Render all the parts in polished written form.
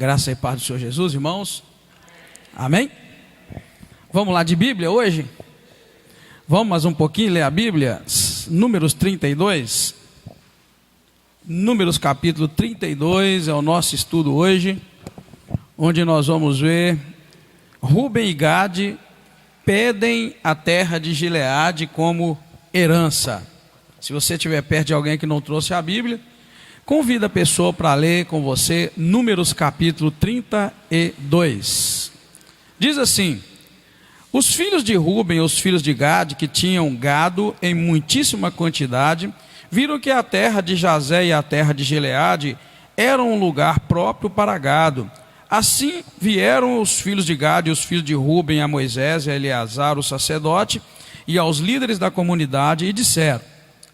Graça e paz do Senhor Jesus, irmãos. Amém? Vamos lá de Bíblia hoje? Vamos mais um pouquinho ler a Bíblia? Números 32. Números capítulo 32 é o nosso estudo hoje, onde nós vamos ver Rúben e Gade pedem a terra de Gileade como herança. Se você estiver perto de alguém que não trouxe a Bíblia, convida a pessoa para ler com você Números capítulo 32. Diz assim: os filhos de Rúben e os filhos de Gade, que tinham gado em muitíssima quantidade, viram que a terra de Jazé e a terra de Gileade eram um lugar próprio para gado. Assim vieram os filhos de Gade e os filhos de Rúben a Moisés e a Eleazar, o sacerdote, e aos líderes da comunidade, e disseram: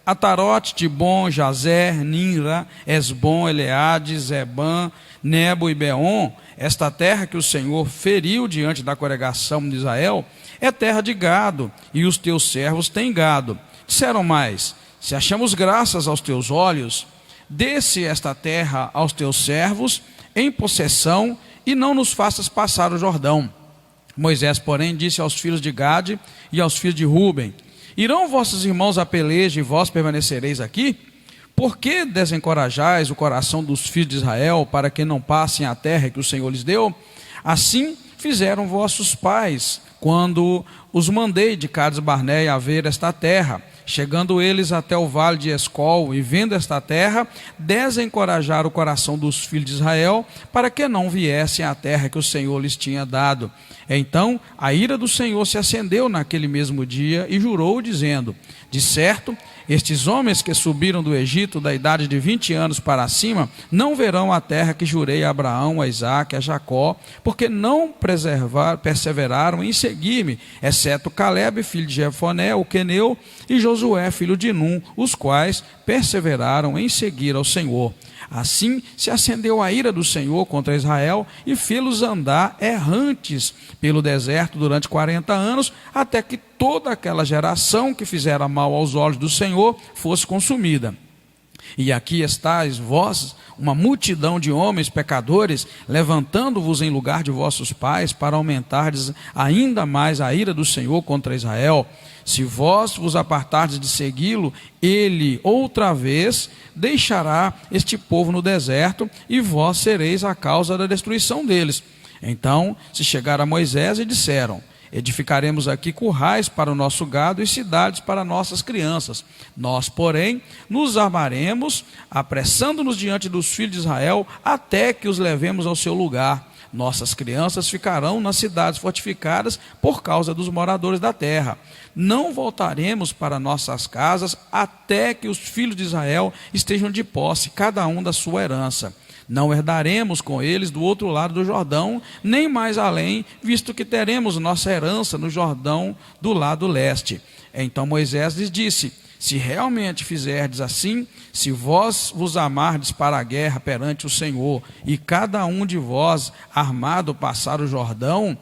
Atarote, Dibon, Jazer, Ninra, Esbom, Eleade, Zebã, Nebo e Beon, esta terra que o Senhor feriu diante da congregação de Israel, é terra de gado, e os teus servos têm gado. Disseram mais: se achamos graças aos teus olhos, desce esta terra aos teus servos em possessão, e não nos faças passar o Jordão. Moisés, porém, disse aos filhos de Gade e aos filhos de Rúben: irão vossos irmãos a peleja e vós permanecereis aqui? Por que desencorajais o coração dos filhos de Israel para que não passem a terra que o Senhor lhes deu? Assim fizeram vossos pais, quando os mandei de Cades Barneia a ver esta terra. Chegando eles até o vale de Escol e vendo esta terra, desencorajaram o coração dos filhos de Israel para que não viessem à terra que o Senhor lhes tinha dado. Então a ira do Senhor se acendeu naquele mesmo dia e jurou, dizendo: de certo, estes homens que subiram do Egito da idade de 20 anos para cima não verão a terra que jurei a Abraão, a Isaque, a Jacó, porque não perseveraram em seguir-me, exceto Calebe, filho de Jefoné, o queneu, e Josué, filho de Num, os quais perseveraram em seguir ao Senhor. Assim se acendeu a ira do Senhor contra Israel e fê-los andar errantes pelo deserto durante 40 anos, até que toda aquela geração que fizera mal aos olhos do Senhor fosse consumida. E aqui estáis vós, uma multidão de homens pecadores, levantando-vos em lugar de vossos pais, para aumentardes ainda mais a ira do Senhor contra Israel. Se vós vos apartardes de segui-lo, ele outra vez deixará este povo no deserto, e vós sereis a causa da destruição deles. Então se chegaram a Moisés e disseram: edificaremos aqui currais para o nosso gado e cidades para nossas crianças. Nós, porém, nos armaremos, apressando-nos diante dos filhos de Israel, até que os levemos ao seu lugar. Nossas crianças ficarão nas cidades fortificadas por causa dos moradores da terra. Não voltaremos para nossas casas até que os filhos de Israel estejam de posse, cada um da sua herança. Não herdaremos com eles do outro lado do Jordão, nem mais além, visto que teremos nossa herança no Jordão do lado leste. Então Moisés lhes disse: se realmente fizerdes assim, se vós vos amardes para a guerra perante o Senhor, e cada um de vós armado passar o Jordão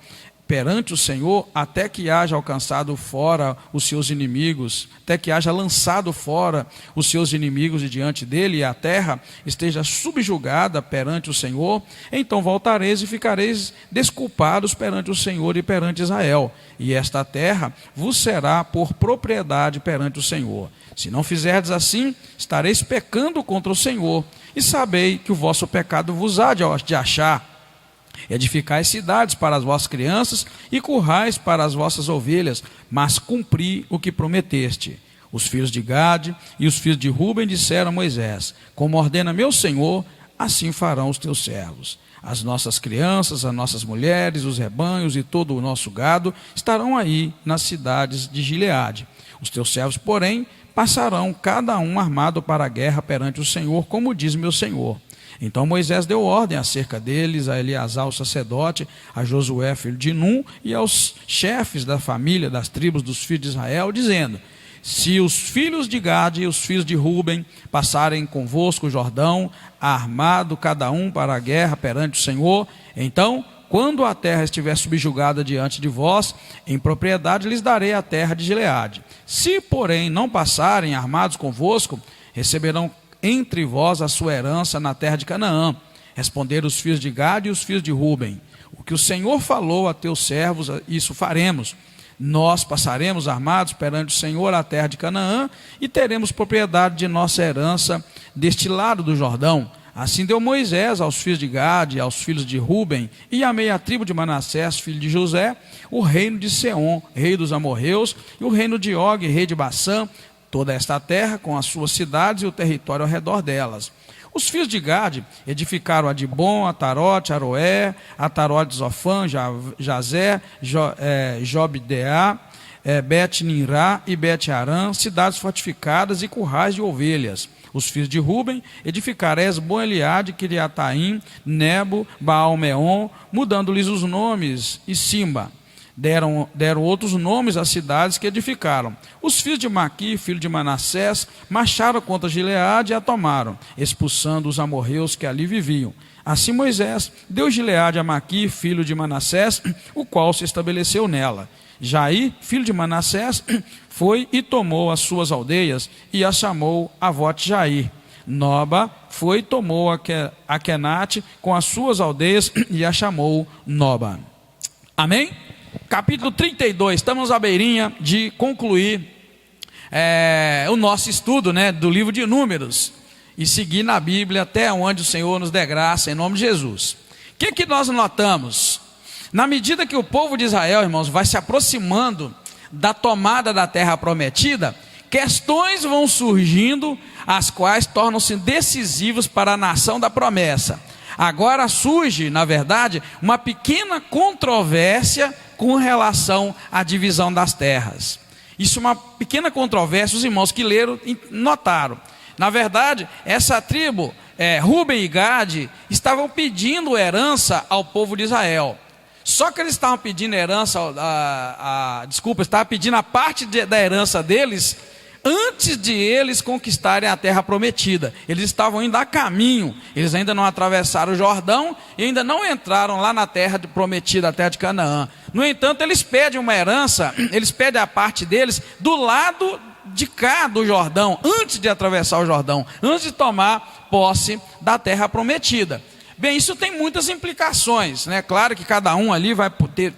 perante o Senhor, até que haja alcançado fora os seus inimigos, até que haja lançado fora os seus inimigos de diante dele, e a terra esteja subjugada perante o Senhor, então voltareis e ficareis desculpados perante o Senhor e perante Israel, e esta terra vos será por propriedade perante o Senhor. Se não fizerdes assim, estareis pecando contra o Senhor, e sabei que o vosso pecado vos há de achar. Edificai cidades para as vossas crianças e currais para as vossas ovelhas, mas cumpri o que prometeste. Os filhos de Gade e os filhos de Rúben disseram a Moisés: como ordena meu Senhor, assim farão os teus servos. As nossas crianças, as nossas mulheres, os rebanhos e todo o nosso gado estarão aí nas cidades de Gileade. Os teus servos, porém, passarão cada um armado para a guerra perante o Senhor, como diz meu Senhor. Então Moisés deu ordem acerca deles a Eleazar o sacerdote, a Josué filho de Num, e aos chefes da família das tribos dos filhos de Israel, dizendo: se os filhos de Gade e os filhos de Rúben passarem convosco o Jordão, armado cada um para a guerra perante o Senhor, então, quando a terra estiver subjugada diante de vós, em propriedade lhes darei a terra de Gileade. Se, porém, não passarem armados convosco, receberão entre vós a sua herança na terra de Canaã. Responderam os filhos de Gade e os filhos de Ruben: o que o Senhor falou a teus servos, isso faremos. Nós passaremos armados perante o Senhor a terra de Canaã e teremos propriedade de nossa herança deste lado do Jordão. Assim deu Moisés aos filhos de Gade, aos filhos de Ruben e à meia tribo de Manassés, filho de José, o reino de Seom, rei dos amorreus, e o reino de Og, rei de Bassã, toda esta terra com as suas cidades e o território ao redor delas. Os filhos de Gade edificaram Adibom, Atarote, Aroé, Atarote, Zofã, Jazé, Jobdeá, Bet-Ninrá e Bet-Arã, cidades fortificadas e currais de ovelhas. Os filhos de Ruben edificaram Esbom, Eliade, Quiriataim, Nebo, Baal-Meon, mudando-lhes os nomes, e Simba. Deram outros nomes às cidades que edificaram. Os filhos de Maqui, filho de Manassés, marcharam contra Gileade e a tomaram, expulsando os amorreus que ali viviam. Assim Moisés deu Gileade a Maqui, filho de Manassés, o qual se estabeleceu nela. Jair, filho de Manassés, foi e tomou as suas aldeias e a chamou Avote-Jair. Noba foi e tomou a Kenate com as suas aldeias e a chamou Noba. Amém? Capítulo 32, estamos à beirinha de concluir o nosso estudo, do livro de Números e seguir na Bíblia até onde o Senhor nos dê graça, em nome de Jesus. O que nós notamos? Na medida que o povo de Israel, irmãos, vai se aproximando da tomada da terra prometida, questões vão surgindo, as quais tornam-se decisivas para a nação da promessa. Agora surge, na verdade, uma pequena controvérsia com relação à divisão das terras. Isso é uma pequena controvérsia, os irmãos que leram notaram. Na verdade, essa tribo, Ruben e Gade, estavam pedindo herança ao povo de Israel. Só que eles estavam pedindo herança, estavam pedindo a parte da herança deles antes de eles conquistarem a terra prometida. Eles estavam indo a caminho, eles ainda não atravessaram o Jordão e ainda não entraram lá na terra prometida, a terra de Canaã. No entanto, eles pedem uma herança, eles pedem a parte deles do lado de cá do Jordão, antes de atravessar o Jordão, antes de tomar posse da terra prometida. Bem, isso tem muitas implicações, Claro que cada um ali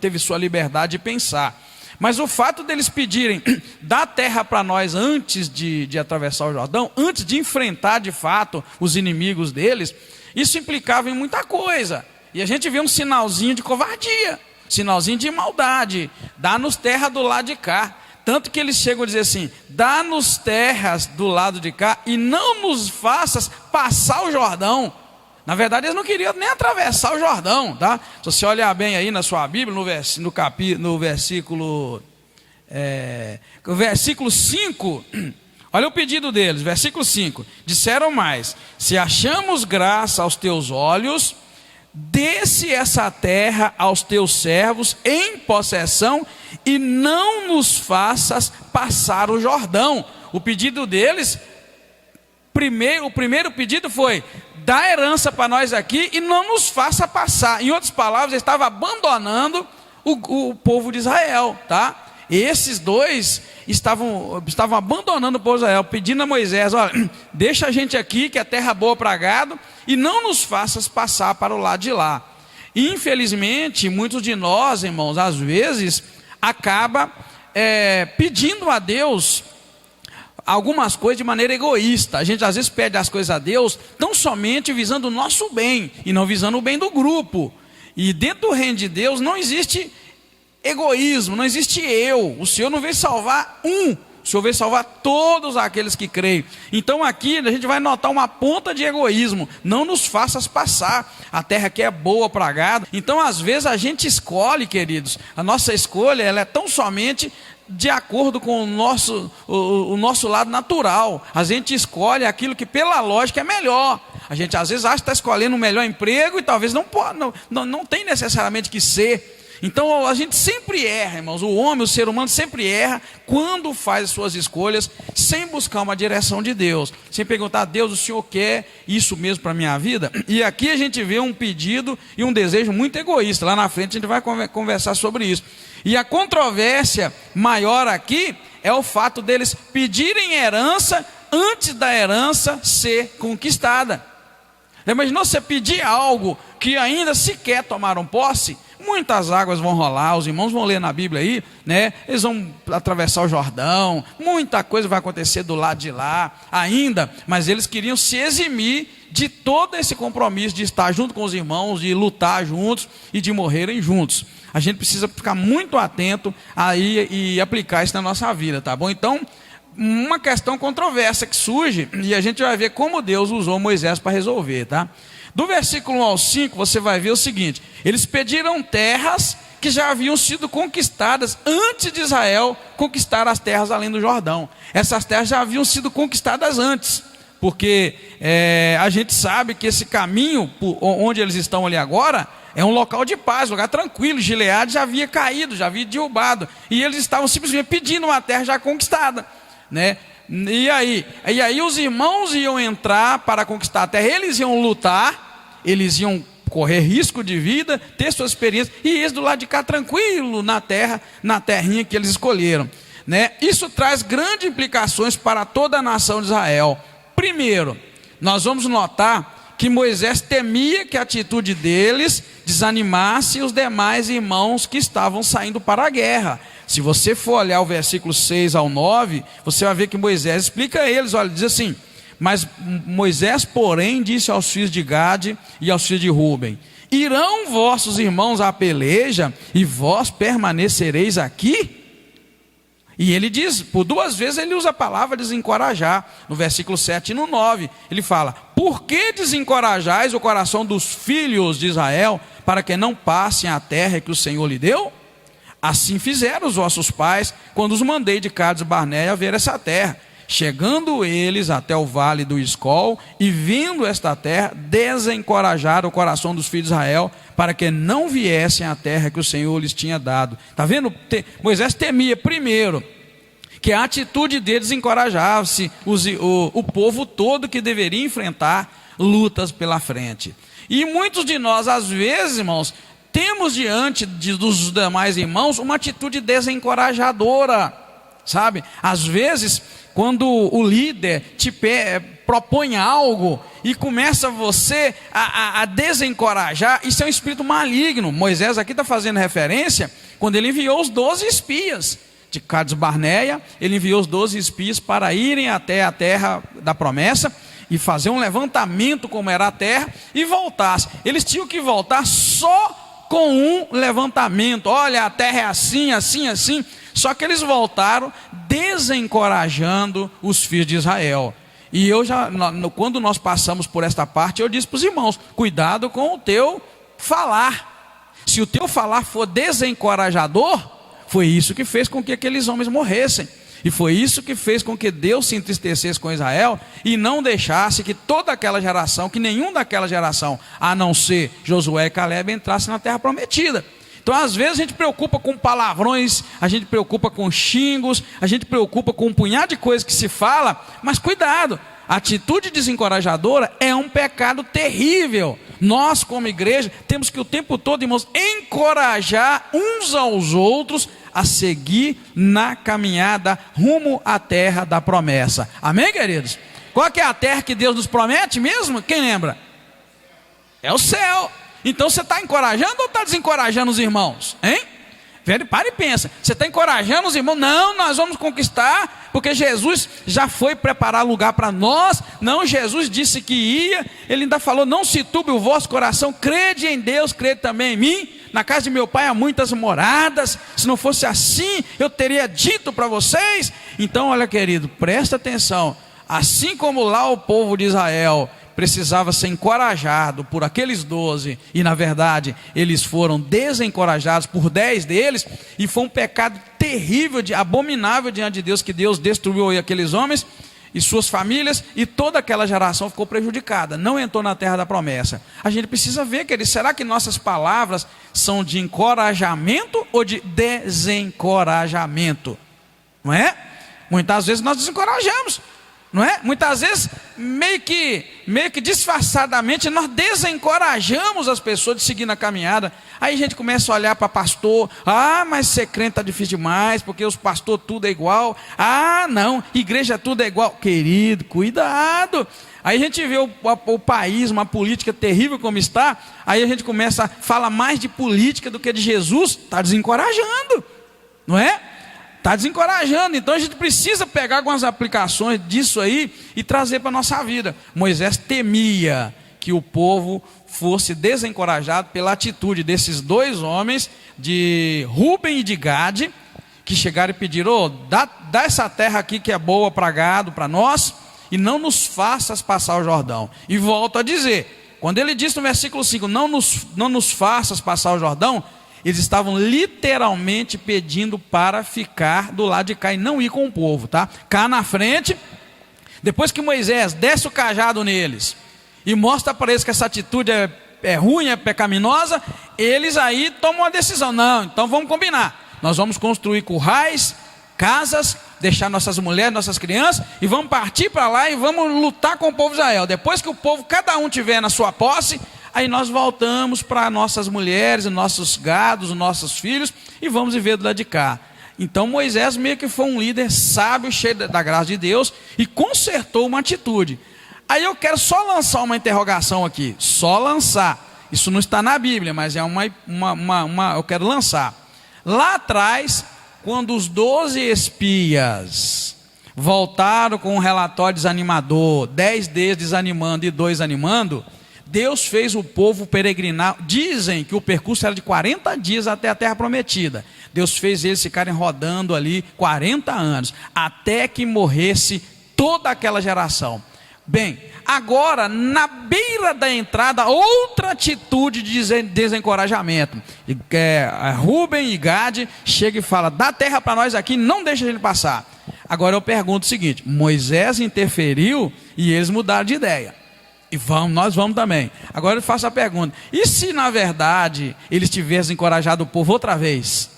teve sua liberdade de pensar. Mas o fato deles pedirem, dá terra para nós antes de atravessar o Jordão, antes de enfrentar de fato os inimigos deles, isso implicava em muita coisa. E a gente vê um sinalzinho de covardia, sinalzinho de maldade, dá-nos terra do lado de cá. Tanto que eles chegam a dizer assim: dá-nos terras do lado de cá e não nos faças passar o Jordão. Na verdade, eles não queriam nem atravessar o Jordão, tá? Se você olhar bem aí na sua Bíblia, no versículo 5, olha o pedido deles, versículo 5. Disseram mais: se achamos graça aos teus olhos, desce essa terra aos teus servos em possessão e não nos faças passar o Jordão. O pedido deles, o primeiro pedido foi: dá herança para nós aqui e não nos faça passar. Em outras palavras, ele estava abandonando o povo de Israel, tá? Esses dois estavam abandonando o povo de Israel, pedindo a Moisés: olha, deixa a gente aqui, que é terra boa para gado, e não nos faças passar para o lado de lá. Infelizmente, muitos de nós, irmãos, às vezes, acaba pedindo a Deus algumas coisas de maneira egoísta. A gente às vezes pede as coisas a Deus tão somente visando o nosso bem e não visando o bem do grupo. E dentro do reino de Deus não existe egoísmo, não existe eu. O Senhor não veio salvar o Senhor veio salvar todos aqueles que creem. Então aqui a gente vai notar uma ponta de egoísmo: não nos faças passar, a terra aqui é boa para gado. Então às vezes a gente escolhe, queridos, a nossa escolha ela é tão somente de acordo com o nosso lado natural. A gente escolhe aquilo que pela lógica é melhor. A gente às vezes acha que está escolhendo o melhor emprego e talvez não tem necessariamente que ser. Então a gente sempre erra, irmãos. O homem, o ser humano sempre erra quando faz as suas escolhas sem buscar uma direção de Deus, sem perguntar a Deus: o Senhor quer isso mesmo para a minha vida? E aqui a gente vê um pedido e um desejo muito egoísta. Lá na frente a gente vai conversar sobre isso. E a controvérsia maior aqui é o fato deles pedirem herança antes da herança ser conquistada. Imaginou você pedir algo que ainda sequer tomaram posse? Muitas águas vão rolar, os irmãos vão ler na Bíblia aí, né? Eles vão atravessar o Jordão, muita coisa vai acontecer do lado de lá ainda, mas eles queriam se eximir de todo esse compromisso de estar junto com os irmãos, de lutar juntos e de morrerem juntos. A gente precisa ficar muito atento aí e aplicar isso na nossa vida, tá bom? Então, uma questão controversa que surge, e a gente vai ver como Deus usou Moisés para resolver, tá? Do versículo 1 ao 5, você vai ver o seguinte: eles pediram terras que já haviam sido conquistadas antes de Israel conquistar as terras além do Jordão. Essas terras já haviam sido conquistadas antes, porque a gente sabe que esse caminho, onde eles estão ali agora, é um local de paz, lugar tranquilo. Gileade já havia caído, já havia derrubado, e eles estavam simplesmente pedindo uma terra já conquistada, né? E aí os irmãos iam entrar para conquistar a terra, eles iam lutar, eles iam correr risco de vida, ter suas experiências, e eles do lado de cá tranquilo na terra, na terrinha que eles escolheram, né? Isso traz grandes implicações para toda a nação de Israel. Primeiro, nós vamos notar que Moisés temia que a atitude deles desanimasse os demais irmãos que estavam saindo para a guerra. Se você for olhar o versículo 6 ao 9, você vai ver que Moisés explica a eles, olha, diz assim: mas Moisés, porém, disse aos filhos de Gade e aos filhos de Rúben: irão vossos irmãos à peleja e vós permanecereis aqui? E ele diz, por duas vezes ele usa a palavra desencorajar, no versículo 7 e no 9, ele fala: por que desencorajais o coração dos filhos de Israel, para que não passem a terra que o Senhor lhe deu? Assim fizeram os vossos pais, quando os mandei de Cades Barneia a ver essa terra. Chegando eles até o vale do Escol, e vendo esta terra, desencorajaram o coração dos filhos de Israel, para que não viessem à terra que o Senhor lhes tinha dado. Está vendo? Moisés temia, primeiro, que a atitude deles encorajasse o povo todo que deveria enfrentar lutas pela frente. E muitos de nós, às vezes, irmãos, temos diante dos demais irmãos uma atitude desencorajadora, sabe? Às vezes, quando o líder te propõe algo e começa você a desencorajar, isso é um espírito maligno. Moisés aqui está fazendo referência quando ele enviou os 12 espias de Cades Barneia. Ele enviou os 12 espias para irem até a terra da promessa e fazer um levantamento como era a terra e voltasse. Eles tinham que voltar só com um levantamento. Olha, a terra é assim, assim, assim. Só que eles voltaram desencorajando os filhos de Israel. E quando nós passamos por esta parte, eu disse para os irmãos: cuidado com o teu falar. Se o teu falar for desencorajador, foi isso que fez com que aqueles homens morressem. E foi isso que fez com que Deus se entristecesse com Israel e não deixasse que toda aquela geração, que nenhum daquela geração, a não ser Josué e Caleb, entrasse na terra prometida. Então, às vezes, a gente preocupa com palavrões, a gente preocupa com xingos, a gente preocupa com um punhado de coisas que se fala, mas cuidado, a atitude desencorajadora é um pecado terrível. Nós, como igreja, temos que o tempo todo, irmãos, encorajar uns aos outros a seguir na caminhada rumo à terra da promessa. Amém, queridos? Qual que é a terra que Deus nos promete mesmo? Quem lembra? É o céu. Então você está encorajando ou está desencorajando os irmãos? Hein? Para e pensa. Você está encorajando os irmãos? Não, nós vamos conquistar, porque Jesus já foi preparar lugar para nós. Não, Jesus disse que ia. Ele ainda falou: não se turbe o vosso coração, crede em Deus, crede também em mim. Na casa de meu pai há muitas moradas. Se não fosse assim, eu teria dito para vocês. Então, olha, querido, presta atenção. Assim como lá o povo de Israel precisava ser encorajado por aqueles 12, e na verdade eles foram desencorajados por 10 deles, e foi um pecado terrível, abominável diante de Deus, que Deus destruiu aqueles homens e suas famílias, e toda aquela geração ficou prejudicada, não entrou na terra da promessa. A gente precisa ver, queridos, será que nossas palavras são de encorajamento ou de desencorajamento? Não é? Muitas vezes nós desencorajamos, não é? Muitas vezes, meio que disfarçadamente, nós desencorajamos as pessoas de seguir na caminhada. Aí a gente começa a olhar para pastor: ah, mas ser crente está difícil demais, porque os pastores tudo é igual. Ah, não, igreja tudo é igual. Querido, cuidado. Aí a gente vê o país, uma política terrível como está, aí a gente começa a falar mais de política do que de Jesus, está desencorajando, não é? Está desencorajando. Então a gente precisa pegar algumas aplicações disso aí e trazer para a nossa vida. Moisés temia que o povo fosse desencorajado pela atitude desses dois homens, de Ruben e de Gade, que chegaram e pediram: dá essa terra aqui que é boa para gado, para nós, e não nos faças passar o Jordão. E volto a dizer, quando ele disse no versículo 5, não nos faças passar o Jordão, eles estavam literalmente pedindo para ficar do lado de cá e não ir com o povo, tá? Cá na frente, depois que Moisés desce o cajado neles e mostra para eles que essa atitude é ruim, é pecaminosa, eles aí tomam uma decisão: não, então vamos combinar, nós vamos construir currais, casas, deixar nossas mulheres, nossas crianças, e vamos partir para lá e vamos lutar com o povo de Israel. Depois que o povo, cada um tiver na sua posse, aí nós voltamos para nossas mulheres, nossos gados, nossos filhos, e vamos viver do lado de cá. Então Moisés meio que foi um líder sábio, cheio da graça de Deus, e consertou uma atitude. Aí eu quero só lançar uma interrogação aqui, só lançar. Isso não está na Bíblia, mas é eu quero lançar. Lá atrás, quando os 12 espias voltaram com um relatório desanimador, 10 deles desanimando e 2 animando, Deus fez o povo peregrinar. Dizem que o percurso era de 40 dias até a terra prometida. Deus fez eles ficarem rodando ali 40 anos, até que morresse toda aquela geração. Bem, agora na beira da entrada, outra atitude de desencorajamento. Ruben e Gade chega e fala: dá terra para nós aqui, não deixa a gente passar. Agora eu pergunto o seguinte: Moisés interferiu e eles mudaram de ideia. E nós vamos também. Agora eu faço a pergunta: e se na verdade eles tivessem encorajado o povo outra vez,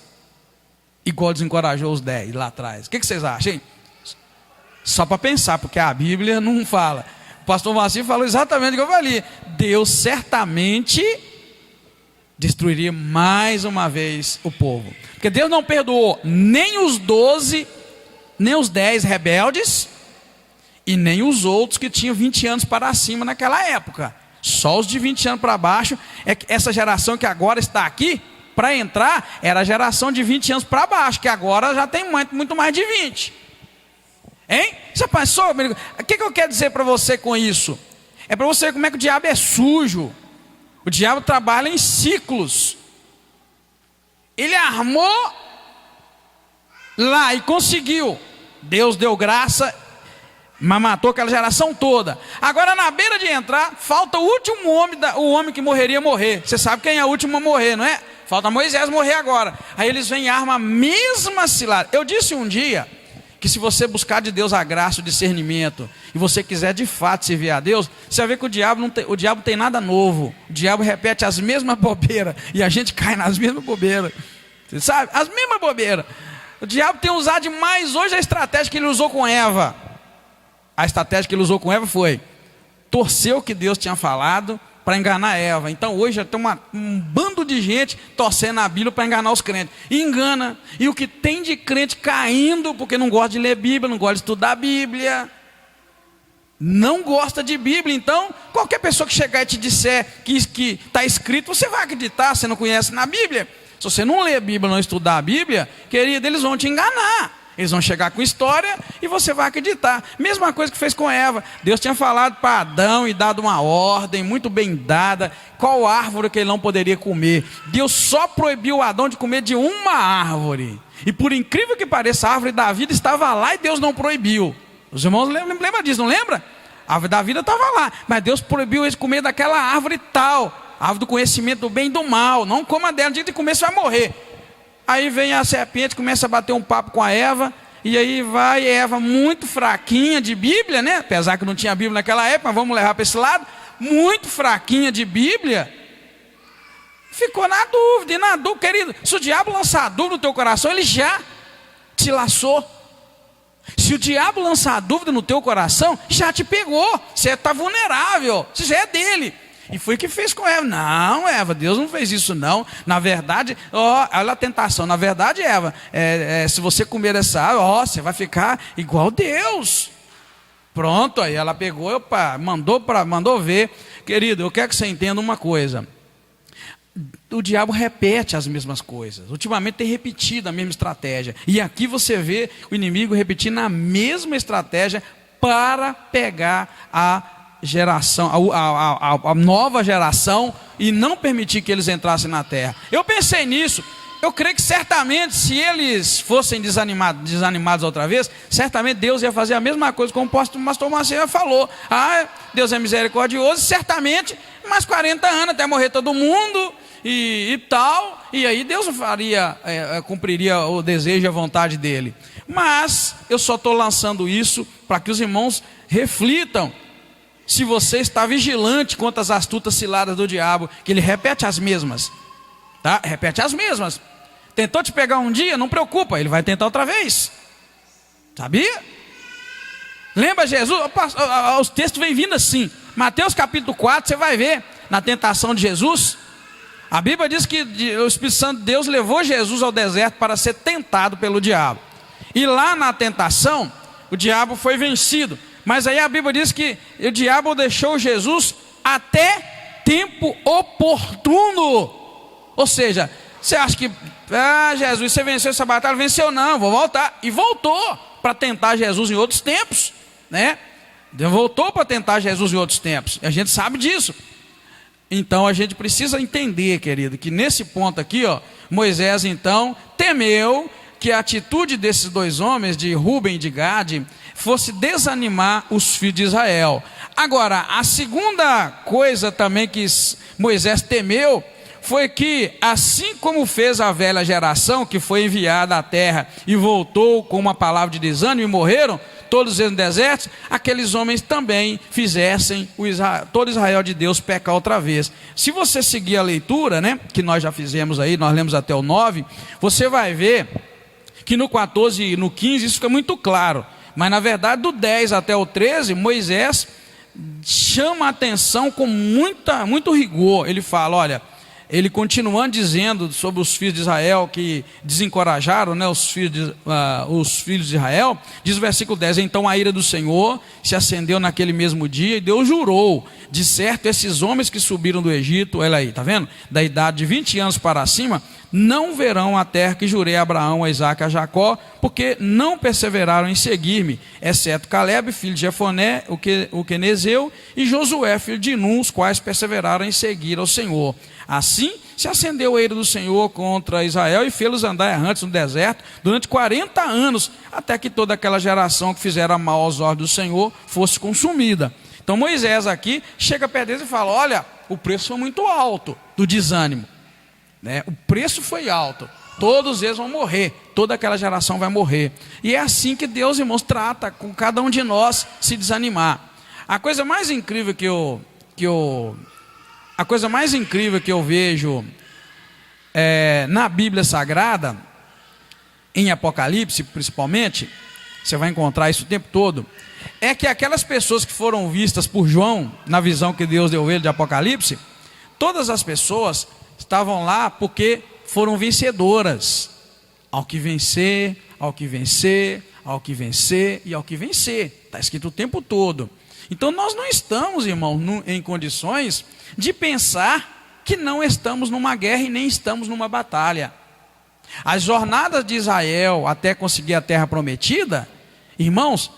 igual desencorajou os 10 lá atrás? O que vocês acham, hein? Só para pensar, porque a Bíblia não fala. O pastor Marcinho falou exatamente o que eu falei. Deus certamente destruiria mais uma vez o povo, porque Deus não perdoou nem os 12, nem os 10 rebeldes, e nem os outros que tinham 20 anos para cima naquela época. Só os de 20 anos para baixo. É que essa geração que agora está aqui, para entrar, era a geração de 20 anos para baixo, que agora já tem muito mais de 20. Hein? Você pensou? O que eu quero dizer para você com isso? É para você ver como é que o diabo é sujo. O diabo trabalha em ciclos. Ele armou lá e conseguiu. Deus deu graça, mas matou aquela geração toda. Agora na beira de entrar, falta o último homem, o homem que morreria morrer. Você sabe quem é o último a morrer, não é? Falta Moisés morrer agora. Aí eles vêm e armam a mesma cilada. Eu disse um dia que se você buscar de Deus a graça, o discernimento, e você quiser de fato servir a Deus, você vai ver que o diabo não tem nada novo. O diabo repete as mesmas bobeiras, e a gente cai nas mesmas bobeiras. Você sabe? As mesmas bobeiras. O diabo tem usado demais hoje a estratégia que ele usou com Eva. A estratégia que ele usou com Eva foi torcer o que Deus tinha falado para enganar Eva. Então hoje já tem um bando de gente torcendo a Bíblia para enganar os crentes. E engana. E o que tem de crente caindo porque não gosta de ler Bíblia, não gosta de estudar a Bíblia, não gosta de Bíblia. Então qualquer pessoa que chegar e te disser que está escrito, você vai acreditar. Você não conhece na Bíblia. Se você não ler a Bíblia, não estudar a Bíblia, querido, eles vão te enganar. Eles vão chegar com história e você vai acreditar. Mesma coisa que fez com Eva. Deus tinha falado para Adão e dado uma ordem muito bem dada, qual árvore que ele não poderia comer. Deus só proibiu Adão de comer de uma árvore. E por incrível que pareça, a árvore da vida estava lá e Deus não proibiu. Os irmãos lembram disso, não lembra? A árvore da vida estava lá, mas Deus proibiu eles comer daquela árvore tal, a árvore do conhecimento do bem e do mal. Não coma dela, no dia de comer você vai morrer. Aí vem a serpente, começa a bater um papo com a Eva, e aí vai Eva muito fraquinha de Bíblia, né? Apesar que não tinha Bíblia naquela época, mas vamos levar para esse lado. Muito fraquinha de Bíblia. Ficou na dúvida, querido. Se o diabo lançar a dúvida no teu coração, ele já te laçou. Se o diabo lançar a dúvida no teu coração, já te pegou. Você está vulnerável, você já é dele. E foi o que fez com Eva. Não, Eva, Deus não fez isso não. Na verdade, olha a tentação. Na verdade, Eva, se você comer essa árvore, você vai ficar igual Deus. Pronto, aí ela pegou, opa, mandou ver. Querido, eu quero que você entenda uma coisa. O diabo repete as mesmas coisas. Ultimamente tem repetido a mesma estratégia. E aqui você vê o inimigo repetindo a mesma estratégia para pegar a geração, a nova geração, e não permitir que eles entrassem na terra. Eu pensei nisso. Eu creio que certamente, se eles fossem desanimados outra vez, certamente Deus ia fazer a mesma coisa, como o pastor Marcelo falou. Deus é misericordioso, certamente, mais 40 anos até morrer todo mundo e tal, e aí Deus cumpriria o desejo e a vontade dele. Mas eu só estou lançando isso para que os irmãos reflitam. Se você está vigilante contra as astutas ciladas do diabo, que ele repete as mesmas, tá? Repete as mesmas. Tentou te pegar um dia, não preocupa, ele vai tentar outra vez. Sabia? Lembra Jesus? Os textos vêm vindo assim. Mateus capítulo 4, você vai ver, na tentação de Jesus, a Bíblia diz que o Espírito Santo de Deus levou Jesus ao deserto para ser tentado pelo diabo. E lá na tentação, o diabo foi vencido. Mas aí a Bíblia diz que o diabo deixou Jesus até tempo oportuno. Ou seja, você acha que, Jesus, você venceu essa batalha? Venceu não, vou voltar. E voltou para tentar Jesus em outros tempos, né? Voltou para tentar Jesus em outros tempos. E a gente sabe disso. Então a gente precisa entender, querido, que nesse ponto aqui, Moisés então temeu que a atitude desses dois homens, de Rúben e de Gade, fosse desanimar os filhos de Israel. Agora, a segunda coisa também que Moisés temeu foi que, assim como fez a velha geração, que foi enviada à terra e voltou com uma palavra de desânimo e morreram, todos eles no deserto, aqueles homens também fizessem todo Israel de Deus pecar outra vez. Se você seguir a leitura, né, que nós já fizemos aí, nós lemos até o 9, você vai ver que no 14 e no 15 isso fica muito claro. Mas na verdade do 10 até o 13, Moisés chama a atenção com muito rigor. Ele fala, olha, ele continuando dizendo sobre os filhos de Israel que desencorajaram, né, os filhos de Israel, diz o versículo 10, então a ira do Senhor se acendeu naquele mesmo dia e Deus jurou, de certo esses homens que subiram do Egito, olha aí, tá vendo? Da idade de 20 anos para cima, não verão a terra que jurei a Abraão, a Isaque e a Jacó, porque não perseveraram em seguir-me, exceto Caleb, filho de Jefoné, o quenezeu, e Josué, filho de Nun, os quais perseveraram em seguir ao Senhor. Assim se acendeu a ira do Senhor contra Israel e fê-los andar errantes no deserto durante 40 anos, até que toda aquela geração que fizera mal aos olhos do Senhor fosse consumida. Então Moisés aqui chega perto deles e fala, olha, o preço foi muito alto do desânimo, né? O preço foi alto, todos eles vão morrer, toda aquela geração vai morrer. E é assim que Deus, irmãos, trata com cada um de nós se desanimar. A coisa mais incrível que eu vejo na Bíblia Sagrada, em Apocalipse principalmente, você vai encontrar isso o tempo todo, é que aquelas pessoas que foram vistas por João, na visão que Deus deu a ele de Apocalipse, todas as pessoas estavam lá porque foram vencedoras. Ao que vencer, ao que vencer, ao que vencer e ao que vencer. Está escrito o tempo todo. Então nós não estamos, irmão, em condições de pensar que não estamos numa guerra e nem estamos numa batalha. As jornadas de Israel até conseguir a terra prometida, irmãos,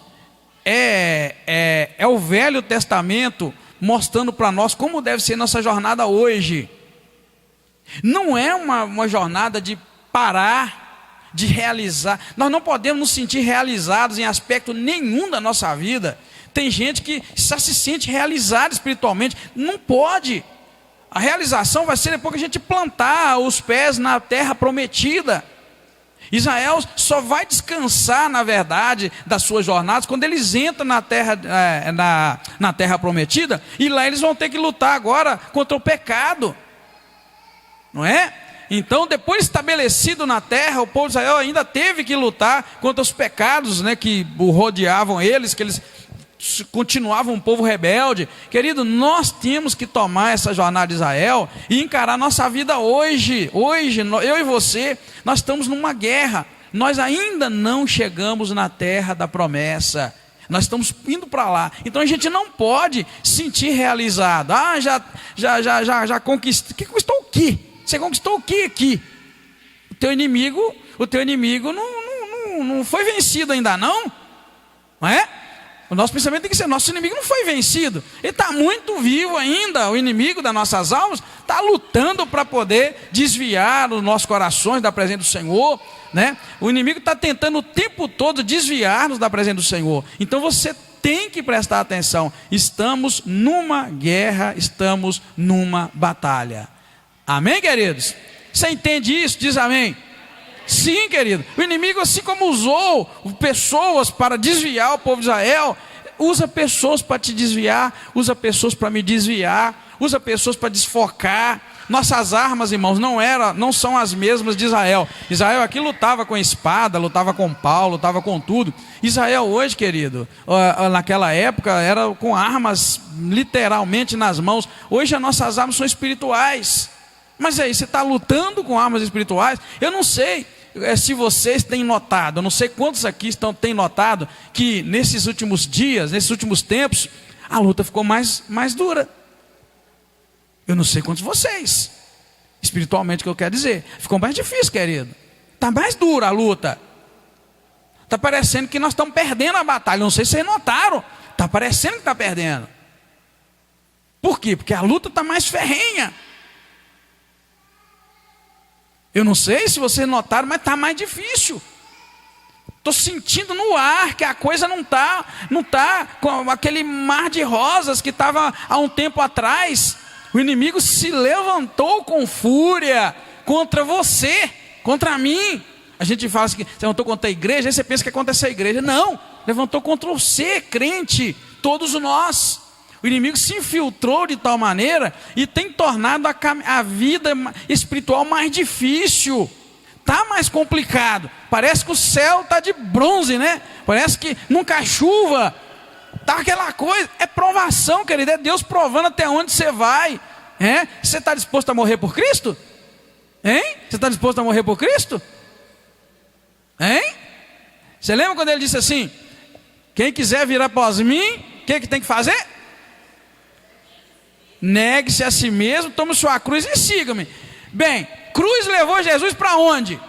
é o Velho Testamento mostrando para nós como deve ser nossa jornada hoje. Não é uma jornada de parar, de realizar. Nós não podemos nos sentir realizados em aspecto nenhum da nossa vida. Tem gente que só se sente realizada espiritualmente. Não pode. A realização vai ser depois que a gente plantar os pés na terra prometida. Israel só vai descansar, na verdade, das suas jornadas quando eles entram na terra prometida, e lá eles vão ter que lutar agora contra o pecado, não é? Então, depois estabelecido na terra, o povo de Israel ainda teve que lutar contra os pecados, né, que rodeavam eles, que eles continuavam um povo rebelde. Querido, nós temos que tomar essa jornada de Israel e encarar nossa vida hoje, eu e você, nós estamos numa guerra, nós ainda não chegamos na terra da promessa, Nós estamos indo para lá. Então a gente não pode se sentir realizado. Já conquistei. Que conquistou o quê? Você conquistou o quê aqui? O teu inimigo não foi vencido ainda não é? O nosso pensamento tem que ser, nosso inimigo não foi vencido. Ele está muito vivo ainda. O inimigo das nossas almas está lutando para poder desviar os nossos corações da presença do Senhor, né? O inimigo está tentando o tempo todo desviar-nos da presença do Senhor. Então você tem que prestar atenção. Estamos numa guerra, estamos numa batalha. Amém, queridos? Você entende isso? Diz amém. Sim, querido. O inimigo, assim como usou pessoas para desviar o povo de Israel, usa pessoas para te desviar, usa pessoas para me desviar, usa pessoas para desfocar. Nossas armas, irmãos, não são as mesmas de Israel. Israel aqui lutava com espada, lutava com pau, lutava com tudo. Israel hoje, querido, naquela época era com armas literalmente nas mãos. Hoje as nossas armas são espirituais. Mas aí, você está lutando com armas espirituais? Eu não sei se vocês têm notado, eu não sei quantos aqui têm notado que nesses últimos dias, nesses últimos tempos, a luta ficou mais dura. Eu não sei quantos de vocês, espiritualmente, que eu quero dizer, ficou mais difícil, querido. Está mais dura a luta. Está parecendo que nós estamos perdendo a batalha. Não sei se vocês notaram, está parecendo que está perdendo. Por quê? Porque a luta está mais ferrenha. Eu não sei se vocês notaram, mas está mais difícil. Estou sentindo no ar que a coisa não tá com aquele mar de rosas que estava há um tempo atrás. O inimigo se levantou com fúria contra você, contra mim. A gente fala assim, você levantou contra a igreja, aí você pensa que é contra essa igreja. Não, levantou contra você, crente, todos nós. O inimigo se infiltrou de tal maneira e tem tornado a vida espiritual mais difícil. Está mais complicado. Parece que o céu está de bronze, né? Parece que nunca há chuva. Está aquela coisa. É provação, querido. É Deus provando até onde você vai. Você está disposto a morrer por Cristo? Você está disposto a morrer por Cristo? Você lembra quando ele disse assim: quem quiser vir após mim, o que tem que fazer? Negue-se a si mesmo, tome sua cruz e siga-me. Bem, cruz levou Jesus para onde?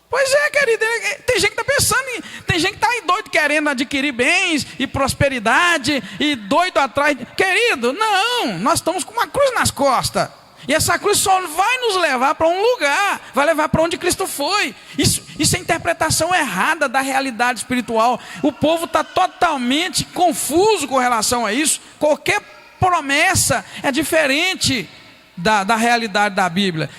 Pois é, querido, tem gente que está pensando, tem gente que está aí doido querendo adquirir bens e prosperidade, e doido atrás. Querido, não, nós estamos com uma cruz nas costas. E essa cruz só vai nos levar para um lugar, vai levar para onde Cristo foi. Isso é interpretação errada da realidade espiritual. O povo está totalmente confuso com relação a isso. Qualquer promessa é diferente da realidade da Bíblia.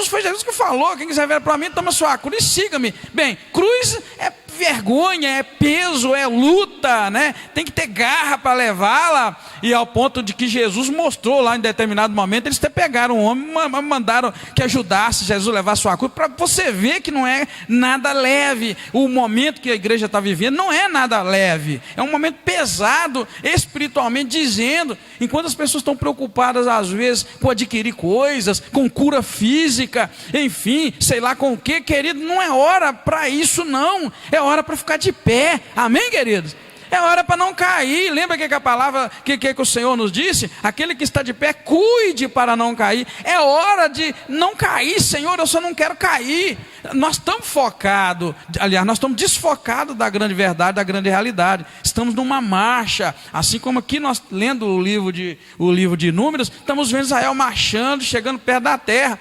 Foi Jesus que falou: quem quiser vir para mim, toma sua cruz e siga-me. Bem, cruz é vergonha, é peso, é luta, né? Tem que ter garra para levá-la. E ao ponto de que Jesus mostrou lá em determinado momento, eles até pegaram um homem, mandaram que ajudasse Jesus a levar sua cruz, para você ver que não é nada leve. O momento que a igreja está vivendo não é nada leve, é um momento pesado espiritualmente dizendo. Enquanto as pessoas estão preocupadas às vezes com adquirir coisas, com cura física, enfim, sei lá com o que, querido, não é hora para isso não, é hora para ficar de pé. Amém, queridos? É hora para não cair. Lembra que a palavra que o Senhor nos disse? Aquele que está de pé, cuide para não cair. É hora de não cair. Senhor, eu só não quero cair. Nós estamos focados, aliás, nós estamos desfocados da grande verdade, da grande realidade. Estamos numa marcha, assim como aqui nós lendo o livro de Números, estamos vendo Israel marchando, chegando perto da terra.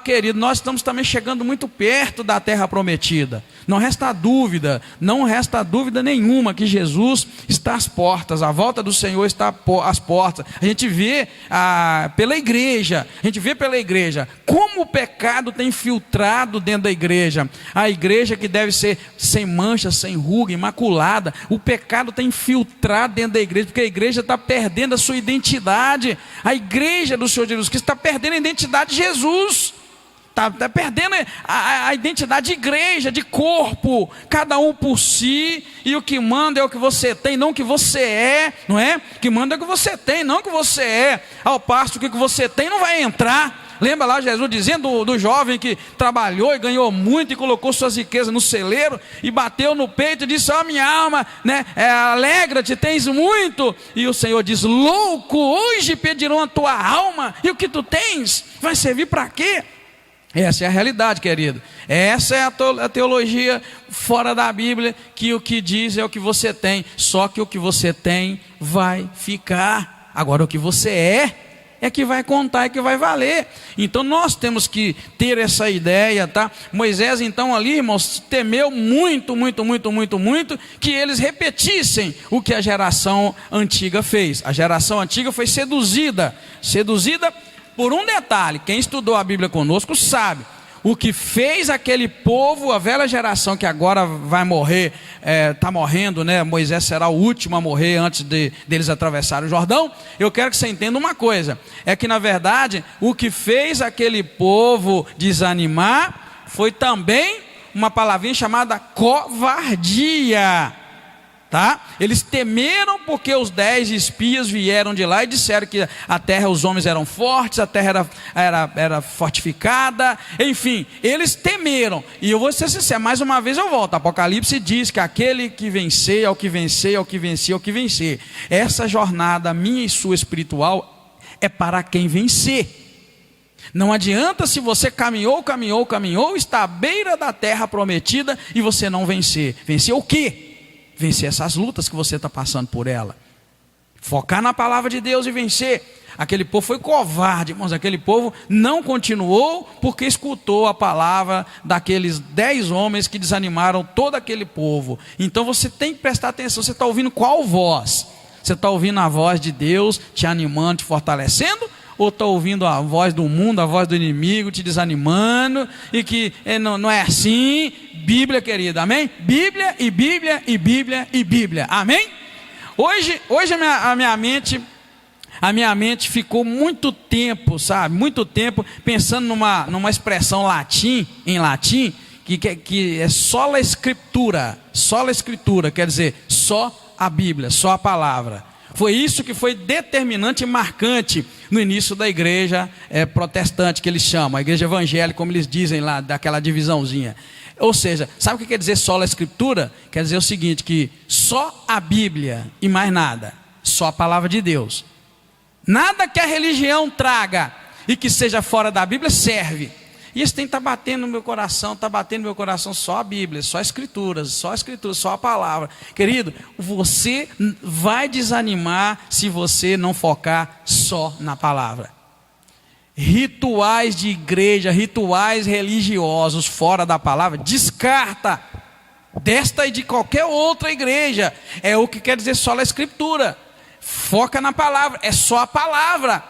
Querido, nós estamos também chegando muito perto da terra prometida. Não resta dúvida nenhuma que Jesus está às portas, a volta do Senhor está às portas. A gente vê pela igreja como o pecado tem infiltrado dentro da igreja. A igreja que deve ser sem mancha, sem ruga, imaculada, o pecado tem infiltrado dentro da igreja, porque a igreja está perdendo a sua identidade. A igreja do Senhor Jesus Cristo está perdendo a identidade de Jesus. Está perdendo a identidade de igreja, de corpo, cada um por si, e o que manda é o que você tem, não o que você é, não é? O que manda é o que você tem, não o que você é, ao passo que o que você tem não vai entrar. Lembra lá Jesus dizendo do jovem que trabalhou e ganhou muito e colocou suas riquezas no celeiro e bateu no peito e disse: ó minha alma, né, alegra-te, tens muito. E o Senhor diz: louco, hoje pedirão a tua alma, e o que tu tens vai servir para quê? Essa é a realidade, querido. Essa é a teologia fora da Bíblia, que o que diz é o que você tem, só que o que você tem vai ficar. Agora o que você é que vai contar e que vai valer. Então nós temos que ter essa ideia, tá? Moisés então ali, irmãos, temeu muito que eles repetissem o que a geração antiga fez. A geração antiga foi seduzida por um detalhe. Quem estudou a Bíblia conosco sabe o que fez aquele povo, a velha geração que agora vai morrer, está morrendo, né? Moisés será o último a morrer antes deles atravessarem o Jordão. Eu quero que você entenda uma coisa, é que na verdade o que fez aquele povo desanimar foi também uma palavrinha chamada covardia. Tá? Eles temeram porque os 10 espias vieram de lá e disseram que a terra, os homens eram fortes, a terra era fortificada, enfim, eles temeram. E eu vou ser sincero, mais uma vez eu volto, Apocalipse diz que aquele que vencer, ao que vencer, ao que vencer, ao que vencer. Essa jornada minha e sua espiritual é para quem vencer. Não adianta se você caminhou, está à beira da terra prometida e você não vencer. Vencer o quê? Vencer essas lutas que você está passando por ela. Focar na palavra de Deus e vencer. Aquele povo foi covarde, irmãos. Aquele povo não continuou porque escutou a palavra daqueles 10 homens que desanimaram todo aquele povo. Então você tem que prestar atenção. Você está ouvindo qual voz? Você está ouvindo a voz de Deus te animando, te fortalecendo? Ou está ouvindo a voz do mundo, a voz do inimigo te desanimando e que não é assim? Bíblia, querida, amém? Bíblia e Bíblia e Bíblia e Bíblia, amém? Hoje a minha mente ficou muito tempo, sabe? Muito tempo pensando numa expressão em latim, que é sola escritura, quer dizer, só a Bíblia, só a palavra. Foi isso que foi determinante e marcante no início da igreja protestante, que eles chamam, a igreja evangélica, como eles dizem lá, daquela divisãozinha. Ou seja, sabe o que quer dizer sola escritura? Quer dizer o seguinte, que só a Bíblia e mais nada, só a palavra de Deus. Nada que a religião traga e que seja fora da Bíblia serve. E isso tem que estar batendo no meu coração, só a Bíblia, só as escrituras, só a palavra. Querido, você vai desanimar se você não focar só na palavra. Rituais de igreja, rituais religiosos fora da palavra, descarta. Desta e de qualquer outra igreja. É o que quer dizer só a escritura. Foca na palavra, é só a palavra.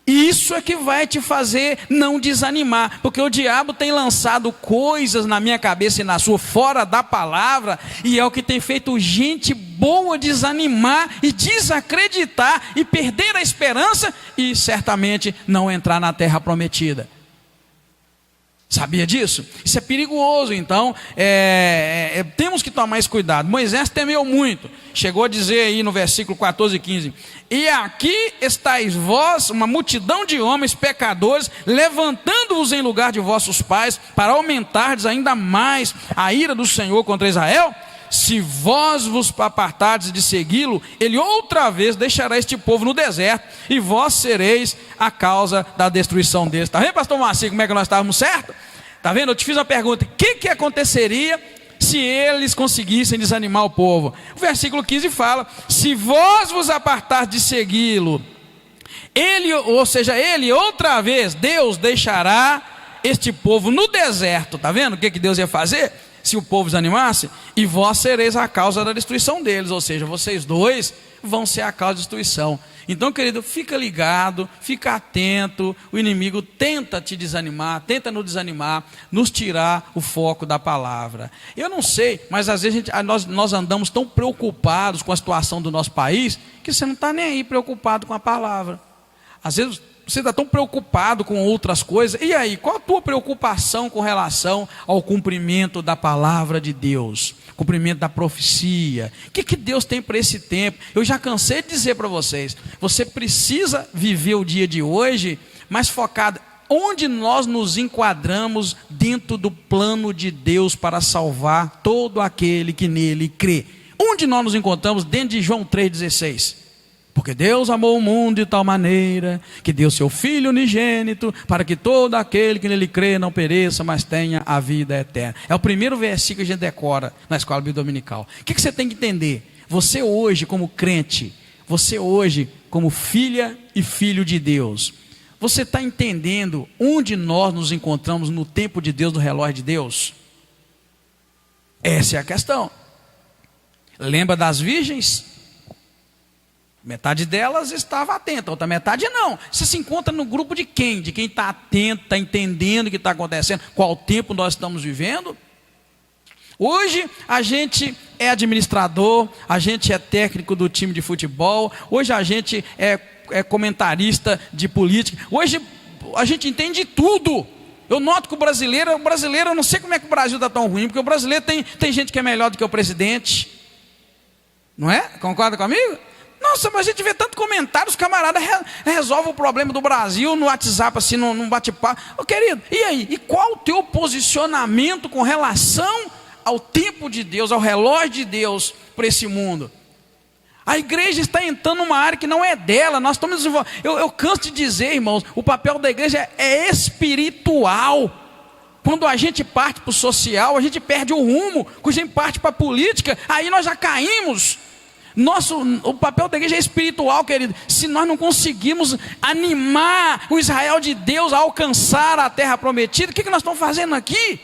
Isso é que vai te fazer não desanimar, porque o diabo tem lançado coisas na minha cabeça e na sua fora da palavra, e é o que tem feito gente boa desanimar e desacreditar e perder a esperança e certamente não entrar na terra prometida. Sabia disso? Isso é perigoso. Então temos que tomar esse cuidado. Moisés temeu muito, chegou a dizer aí no versículo 14 e 15: e aqui estáis vós, uma multidão de homens pecadores, levantando-vos em lugar de vossos pais, para aumentardes ainda mais a ira do Senhor contra Israel. Se vós vos apartardes de segui-lo, ele outra vez deixará este povo no deserto, e vós sereis a causa da destruição deles. Está vendo, pastor Marcinho, como é que nós estávamos certos? Está vendo? Eu te fiz uma pergunta: o que aconteceria se eles conseguissem desanimar o povo? O versículo 15 fala: se vós vos apartardes de segui-lo, ele outra vez, Deus deixará este povo no deserto. Está vendo o que Deus ia fazer? Se o povo desanimasse, e vós sereis a causa da destruição deles, ou seja, vocês dois vão ser a causa da destruição. Então, querido, fica ligado, fica atento. O inimigo tenta te desanimar, tenta nos desanimar, nos tirar o foco da palavra. Eu não sei, mas às vezes nós andamos tão preocupados com a situação do nosso país, que você não está nem aí preocupado com a palavra. Às vezes você está tão preocupado com outras coisas. E aí, qual a tua preocupação com relação ao cumprimento da palavra de Deus? Cumprimento da profecia? O que Deus tem para esse tempo? Eu já cansei de dizer para vocês, você precisa viver o dia de hoje, mas focado onde nós nos enquadramos dentro do plano de Deus para salvar todo aquele que nele crê. Onde nós nos encontramos? Dentro de João 3,16. Porque Deus amou o mundo de tal maneira que deu seu Filho unigênito para que todo aquele que nele crê não pereça, mas tenha a vida eterna. É o primeiro versículo que a gente decora na escola bíblica dominical. O que você tem que entender? Você hoje como crente, você hoje como filha e filho de Deus, você está entendendo onde nós nos encontramos no tempo de Deus, no relógio de Deus? Essa é a questão. Lembra das virgens? Metade delas estava atenta, outra metade não. Você se encontra no grupo de quem? De quem está atento, está entendendo o que está acontecendo, qual tempo nós estamos vivendo. Hoje a gente é administrador, a gente é técnico do time de futebol, hoje a gente é comentarista de política, hoje a gente entende tudo. Eu noto que o brasileiro, eu não sei como é que o Brasil está tão ruim, porque o brasileiro tem gente que é melhor do que o presidente. Não é? Concorda comigo? Nossa, mas a gente vê tanto comentário, os camaradas resolvem o problema do Brasil no WhatsApp, assim, num bate-papo. Ô querido, e aí? E qual o teu posicionamento com relação ao tempo de Deus, ao relógio de Deus para esse mundo? A igreja está entrando numa área que não é dela. Nós estamos desenvolvendo. Eu canso de dizer, irmãos, o papel da igreja é espiritual. Quando a gente parte para o social, a gente perde o rumo. Quando a gente parte para a política, aí nós já caímos. O papel da igreja é espiritual, querido. Se nós não conseguimos animar o Israel de Deus a alcançar a terra prometida, o que nós estamos fazendo aqui?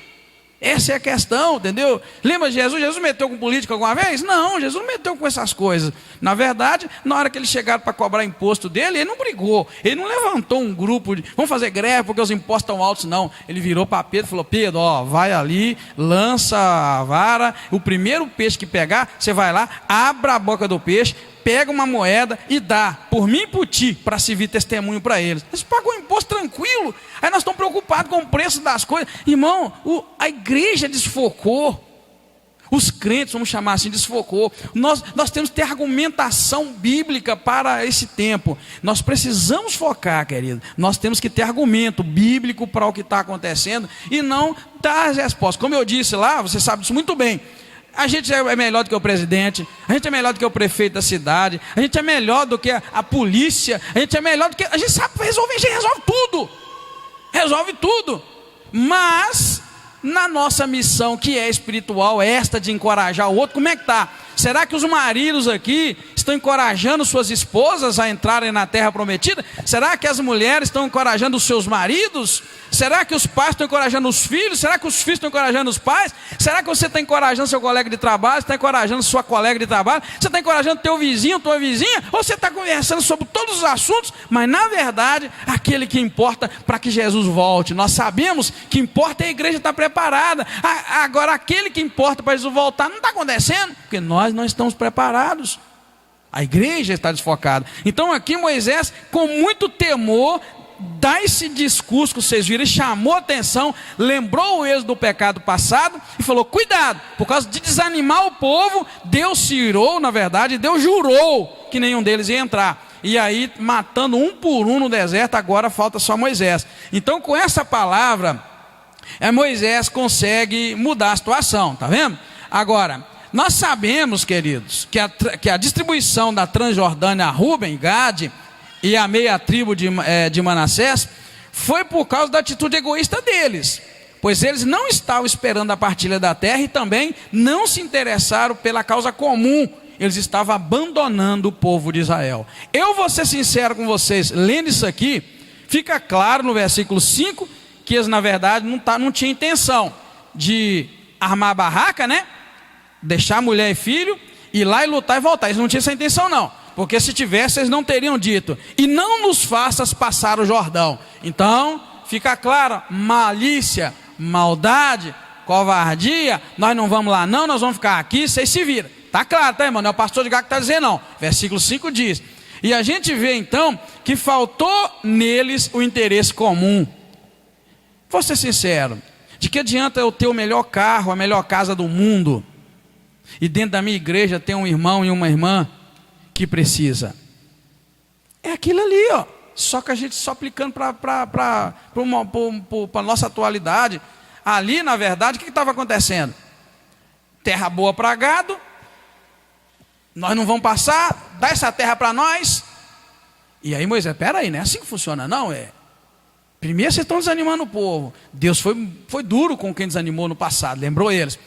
Essa é a questão, entendeu? Lembra de Jesus? Jesus meteu com política alguma vez? Não, Jesus não meteu com essas coisas. Na verdade, na hora que eles chegaram para cobrar imposto dele, ele não brigou. Ele não levantou um grupo de, vamos fazer greve porque os impostos estão altos, não. Ele virou para Pedro e falou, Pedro, ó, vai ali, lança a vara, o primeiro peixe que pegar, você vai lá, abra a boca do peixe, pega uma moeda e dá, por mim e por ti, para servir testemunho para eles. Eles pagam o imposto tranquilo. Aí nós estamos preocupados com o preço das coisas. Irmão, a igreja desfocou. Os crentes, vamos chamar assim, desfocou. Nós temos que ter argumentação bíblica para esse tempo. Nós precisamos focar, querido. Nós temos que ter argumento bíblico para o que está acontecendo e não dar as respostas. Como eu disse lá, você sabe disso muito bem. A gente é melhor do que o presidente, a gente é melhor do que o prefeito da cidade, a gente é melhor do que a polícia, a gente é melhor do que... A gente sabe resolver, a gente resolve tudo. Mas, na nossa missão que é espiritual, esta de encorajar o outro, como é que está? Será que os maridos aqui estão encorajando suas esposas a entrarem na terra prometida? Será que as mulheres estão encorajando os seus maridos? Será que os pais estão encorajando os filhos? Será que os filhos estão encorajando os pais? Será que você está encorajando seu colega de trabalho? Você está encorajando sua colega de trabalho? Você está encorajando teu vizinho, tua vizinha? Ou você está conversando sobre todos os assuntos? Mas na verdade, aquele que importa para que Jesus volte. Nós sabemos que importa é a igreja estar preparada. Agora aquele que importa para Jesus voltar não está acontecendo, porque nós não estamos preparados. A igreja está desfocada. Então aqui Moisés, com muito temor, dá esse discurso que vocês viram, ele chamou a atenção, lembrou o êxodo do pecado passado e falou, cuidado, por causa de desanimar o povo, Deus se irou, na verdade, Deus jurou que nenhum deles ia entrar. E aí, matando um por um no deserto, agora falta só Moisés. Então com essa palavra, Moisés consegue mudar a situação, tá vendo? Agora, nós sabemos, queridos, que a distribuição da Transjordânia a Ruben, Gade e a meia tribo de Manassés foi por causa da atitude egoísta deles, pois eles não estavam esperando a partilha da terra e também não se interessaram pela causa comum. Eles estavam abandonando o povo de Israel. Eu vou ser sincero com vocês, lendo isso aqui, fica claro no versículo 5 que eles na verdade não tinham intenção de armar a barraca, né? Deixar mulher e filho, ir lá e lutar e voltar. Eles não tinham essa intenção não, porque se tivesse eles não teriam dito, e não nos faças passar o Jordão. Então fica claro, malícia, maldade, covardia, nós não vamos lá não, nós vamos ficar aqui, vocês se viram. Está claro, tá irmão? Não é o pastor de Gá que está dizendo não. Versículo 5 diz, e a gente vê então que faltou neles o interesse comum. Vou ser sincero, de que adianta eu ter o melhor carro, a melhor casa do mundo, e dentro da minha igreja tem um irmão e uma irmã que precisa? É aquilo ali, ó. Só que a gente só aplicando para a nossa atualidade. Ali, na verdade, o que estava acontecendo? Terra boa para gado, nós não vamos passar, dá essa terra para nós. E aí Moisés, peraí, não é assim que funciona não, primeiro vocês estão desanimando o povo. Deus foi duro com quem desanimou no passado, lembrou eles.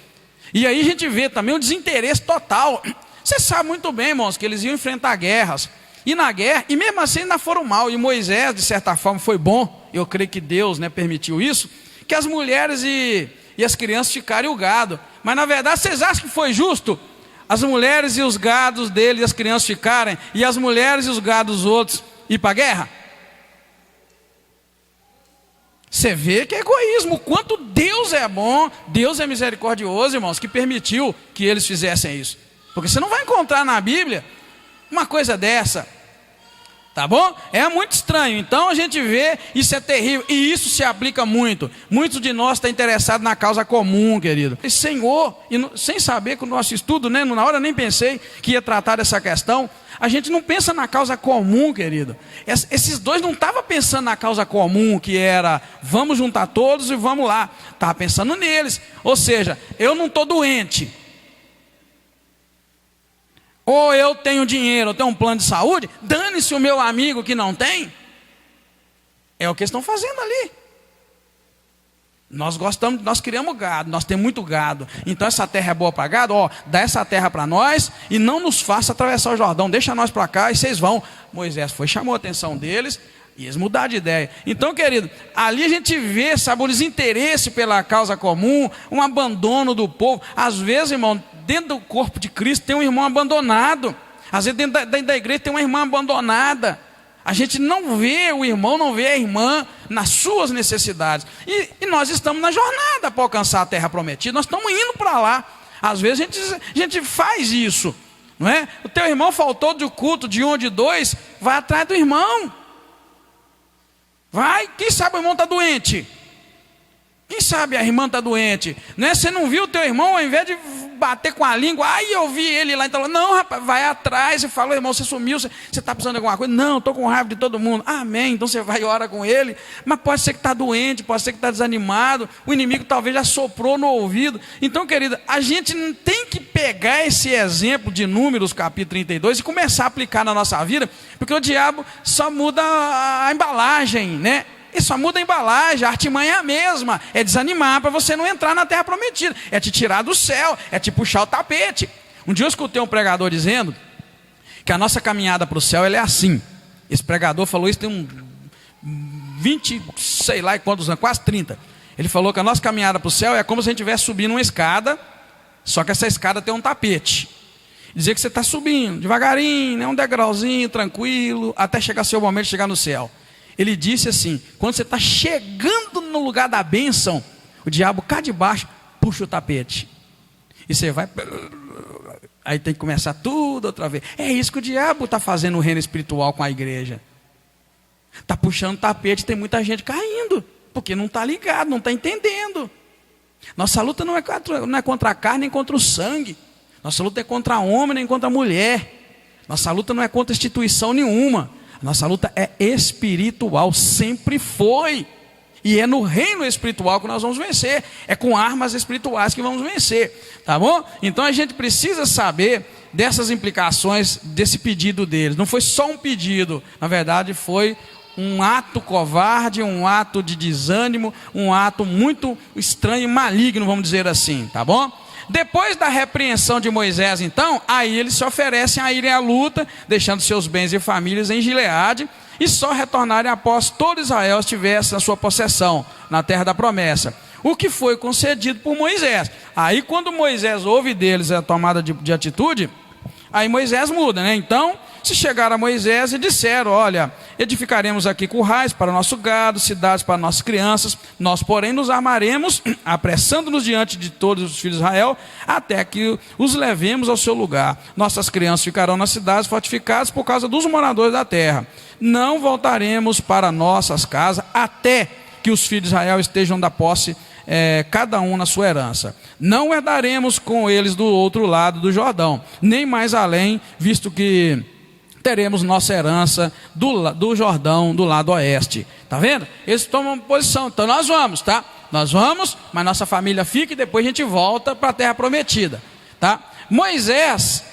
E aí a gente vê também um desinteresse total. Você sabe muito bem, irmãos, que eles iam enfrentar guerras. E na guerra, e mesmo assim ainda foram mal. E Moisés, de certa forma, foi bom. Eu creio que Deus, permitiu isso. Que as mulheres e as crianças ficarem o gado. Mas na verdade, vocês acham que foi justo? As mulheres e os gados dele e as crianças ficarem, e as mulheres e os gados dos outros ir para a guerra? Você vê que é egoísmo. Quanto Deus é bom, Deus é misericordioso, irmãos, que permitiu que eles fizessem isso. Porque você não vai encontrar na Bíblia uma coisa dessa. Tá bom? É muito estranho. Então a gente vê, isso é terrível. E isso se aplica muito. Muitos de nós estão interessados na causa comum, querido. E Senhor, sem saber que o nosso estudo, na hora nem pensei que ia tratar dessa questão. A gente não pensa na causa comum, querido. Esses dois não estavam pensando na causa comum, que era, vamos juntar todos e vamos lá. Estava pensando neles. Ou seja, eu não estou doente. Ou eu tenho dinheiro, eu tenho um plano de saúde, dane-se o meu amigo que não tem. É o que eles estão fazendo ali. Nós criamos gado, nós temos muito gado. Então essa terra é boa para gado, dá essa terra para nós e não nos faça atravessar o Jordão, deixa nós para cá e vocês vão. Moisés chamou a atenção deles e eles mudaram de ideia. Então, querido, ali a gente vê, sabe, o desinteresse pela causa comum, um abandono do povo. Às vezes, irmão, dentro do corpo de Cristo tem um irmão abandonado. Às vezes dentro da igreja tem uma irmã abandonada. A gente não vê o irmão, não vê a irmã nas suas necessidades. E nós estamos na jornada para alcançar a terra prometida. Nós estamos indo para lá. Às vezes a gente faz isso, não é? O teu irmão faltou de culto de 1 ou de 2, vai atrás do irmão. Vai, quem sabe o irmão está doente. Quem sabe a irmã está doente, né? Você não viu o teu irmão, ao invés de bater com a língua, eu vi ele lá, então, não, rapaz, vai atrás e fala, irmão, você sumiu, você está precisando de alguma coisa? Não, estou com raiva de todo mundo. Amém, então você vai e ora com ele, mas pode ser que está doente, pode ser que está desanimado, o inimigo talvez já soprou no ouvido. Então, querida, a gente não tem que pegar esse exemplo de Números, capítulo 32, e começar a aplicar na nossa vida, porque o diabo só muda a embalagem, né? E só muda a embalagem, a artimanha é a mesma. É desanimar para você não entrar na terra prometida. É te tirar do céu, é te puxar o tapete. Um dia eu escutei um pregador dizendo que a nossa caminhada para o céu ela é assim. Esse pregador falou isso tem 20, sei lá quantos anos, quase 30. Ele falou que a nossa caminhada para o céu é como se a gente estivesse subindo uma escada, só que essa escada tem um tapete. Dizer que você está subindo devagarinho, um degrauzinho, tranquilo, até chegar seu momento de chegar no céu. Ele disse assim, quando você está chegando no lugar da bênção, o diabo cá de baixo puxa o tapete. E você vai, aí tem que começar tudo outra vez. É isso que o diabo está fazendo no reino espiritual com a igreja. Está puxando o tapete, tem muita gente caindo, porque não está ligado, não está entendendo. Nossa luta não é contra a carne nem contra o sangue. Nossa luta é contra homem nem contra a mulher. Nossa luta não é contra instituição nenhuma. Nossa luta é espiritual, sempre foi. E é no reino espiritual que nós vamos vencer. É com armas espirituais que vamos vencer. Tá bom? Então a gente precisa saber dessas implicações desse pedido deles. Não foi só um pedido. Na verdade foi um ato covarde, um ato de desânimo, um ato muito estranho e maligno, vamos dizer assim. Tá bom? Depois da repreensão de Moisés, então, aí eles se oferecem a irem à luta, deixando seus bens e famílias em Gileade, e só retornarem após todo Israel estivesse na sua possessão, na terra da promessa, o que foi concedido por Moisés. Aí quando Moisés ouve deles a tomada de atitude, aí Moisés muda, né? Então, se chegaram a Moisés e disseram, olha, edificaremos aqui currais para o nosso gado, cidades para nossas crianças, nós porém nos armaremos, apressando-nos diante de todos os filhos de Israel, até que os levemos ao seu lugar. Nossas crianças ficarão nas cidades fortificadas por causa dos moradores da terra. Não voltaremos para nossas casas até que os filhos de Israel estejam da posse, cada um na sua herança. Não herdaremos com eles do outro lado do Jordão, nem mais além, visto que teremos nossa herança do Jordão, do lado oeste. Está vendo? Eles tomam posição. Então nós vamos, tá? Nós vamos, mas nossa família fica e depois a gente volta para a terra prometida. Tá? Moisés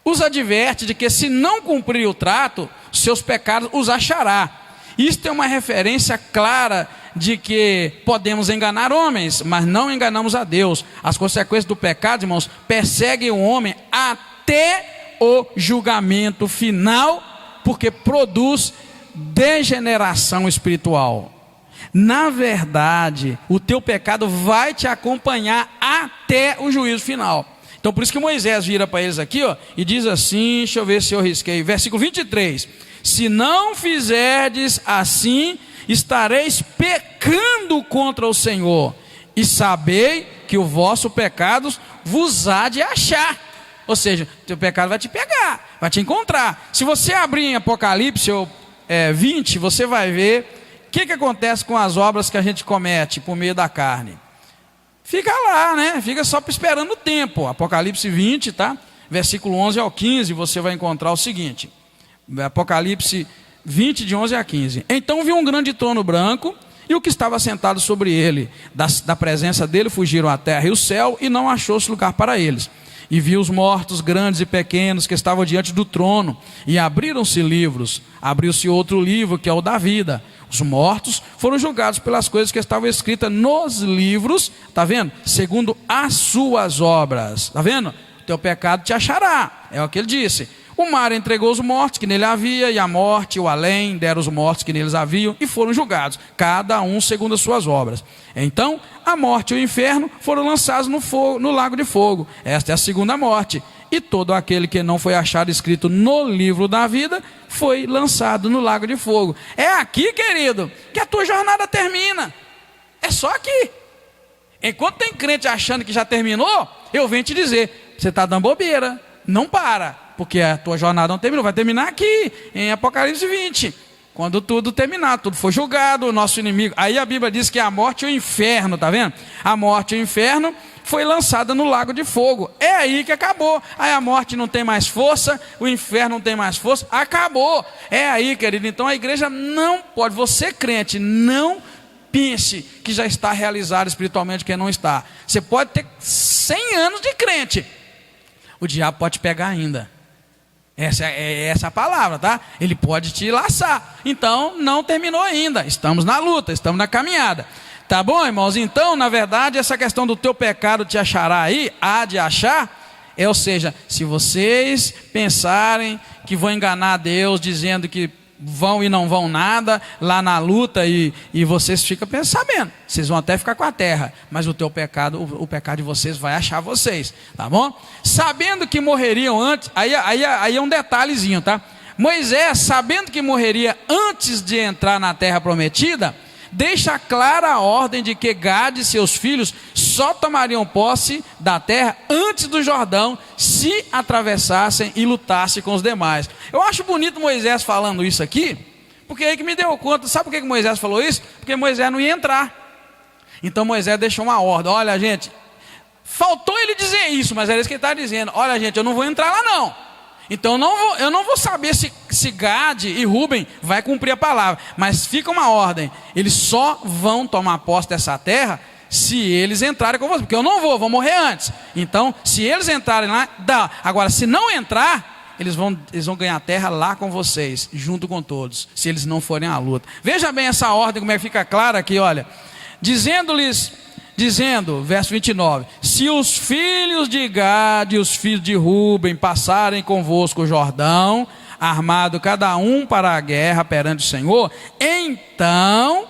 os adverte de que se não cumprir o trato, seus pecados os achará. Isso tem uma referência clara de que podemos enganar homens, mas não enganamos a Deus. As consequências do pecado, irmãos, perseguem o homem até o julgamento final, porque produz degeneração espiritual. Na verdade, o teu pecado vai te acompanhar até o juízo final. Então por isso que Moisés vira para eles aqui, ó, e diz assim, deixa eu ver se eu risquei, versículo 23, se não fizerdes assim, estareis pecando contra o Senhor, e sabei que o vosso pecado vos há de achar. Ou seja, teu pecado vai te pegar, vai te encontrar. Se você abrir em Apocalipse 20, você vai ver o que acontece com as obras que a gente comete por meio da carne. Fica lá, né? Fica só esperando o tempo. Apocalipse 20, tá? Versículo 11 ao 15, você vai encontrar o seguinte. Apocalipse 20, de 11 a 15. Então vi um grande trono branco, e o que estava sentado sobre ele. Da presença dele fugiram a terra e o céu, e não achou-se lugar para eles. E vi os mortos, grandes e pequenos, que estavam diante do trono, e abriram-se livros. Abriu-se outro livro, que é o da vida. Os mortos foram julgados pelas coisas que estavam escritas nos livros, está vendo? Segundo as suas obras, está vendo? O teu pecado te achará, é o que ele disse. O mar entregou os mortos que nele havia, e a morte e o além deram os mortos que neles haviam, e foram julgados, cada um segundo as suas obras. Então, a morte e o inferno foram lançados no lago de fogo. Esta é a segunda morte. E todo aquele que não foi achado escrito no livro da vida, foi lançado no lago de fogo. É aqui, querido, que a tua jornada termina. É só aqui. Enquanto tem crente achando que já terminou, eu venho te dizer, você está dando bobeira, não para. Porque a tua jornada não terminou, vai terminar aqui, em Apocalipse 20. Quando tudo terminar, tudo for julgado, o nosso inimigo. Aí a Bíblia diz que a morte e o inferno, tá vendo? A morte e o inferno foi lançada no lago de fogo. É aí que acabou. Aí a morte não tem mais força, o inferno não tem mais força, acabou. É aí, querido. Então a igreja não pode, você crente, não pense que já está realizado espiritualmente, que não está. Você pode ter 100 anos de crente, o diabo pode te pegar ainda. Essa é a palavra, tá? Ele pode te laçar. Então, não terminou ainda. Estamos na luta, estamos na caminhada. Tá bom, irmãos? Então, na verdade, essa questão do teu pecado te achará aí, há de achar, ou seja, se vocês pensarem que vão enganar Deus, dizendo que vão e não vão nada, lá na luta, e vocês ficam sabendo, vocês vão até ficar com a terra, mas o teu pecado, o pecado de vocês vai achar vocês, tá bom? Sabendo que morreriam antes, aí é um detalhezinho, tá? Moisés, sabendo que morreria antes de entrar na terra prometida, deixa clara a ordem de que Gade e seus filhos só tomariam posse da terra antes do Jordão, se atravessassem e lutassem com os demais. Eu acho bonito Moisés falando isso aqui, porque aí que me deu conta. Sabe por que Moisés falou isso? Porque Moisés não ia entrar. Então Moisés deixou uma ordem. Olha, gente, faltou ele dizer isso, mas era isso que ele estava dizendo. Olha, gente, eu não vou entrar lá não. Então eu não vou saber se Gade e Rúben vai cumprir a palavra, mas fica uma ordem, eles só vão tomar posse dessa terra se eles entrarem com você, porque eu não vou morrer antes. Então, se eles entrarem lá, dá. Agora, se não entrar, eles vão ganhar a terra lá com vocês, junto com todos, se eles não forem à luta. Veja bem essa ordem, como é que fica clara aqui, olha. Dizendo, verso 29, se os filhos de Gade e os filhos de Rúben passarem convosco o Jordão, armado cada um para a guerra perante o Senhor, então,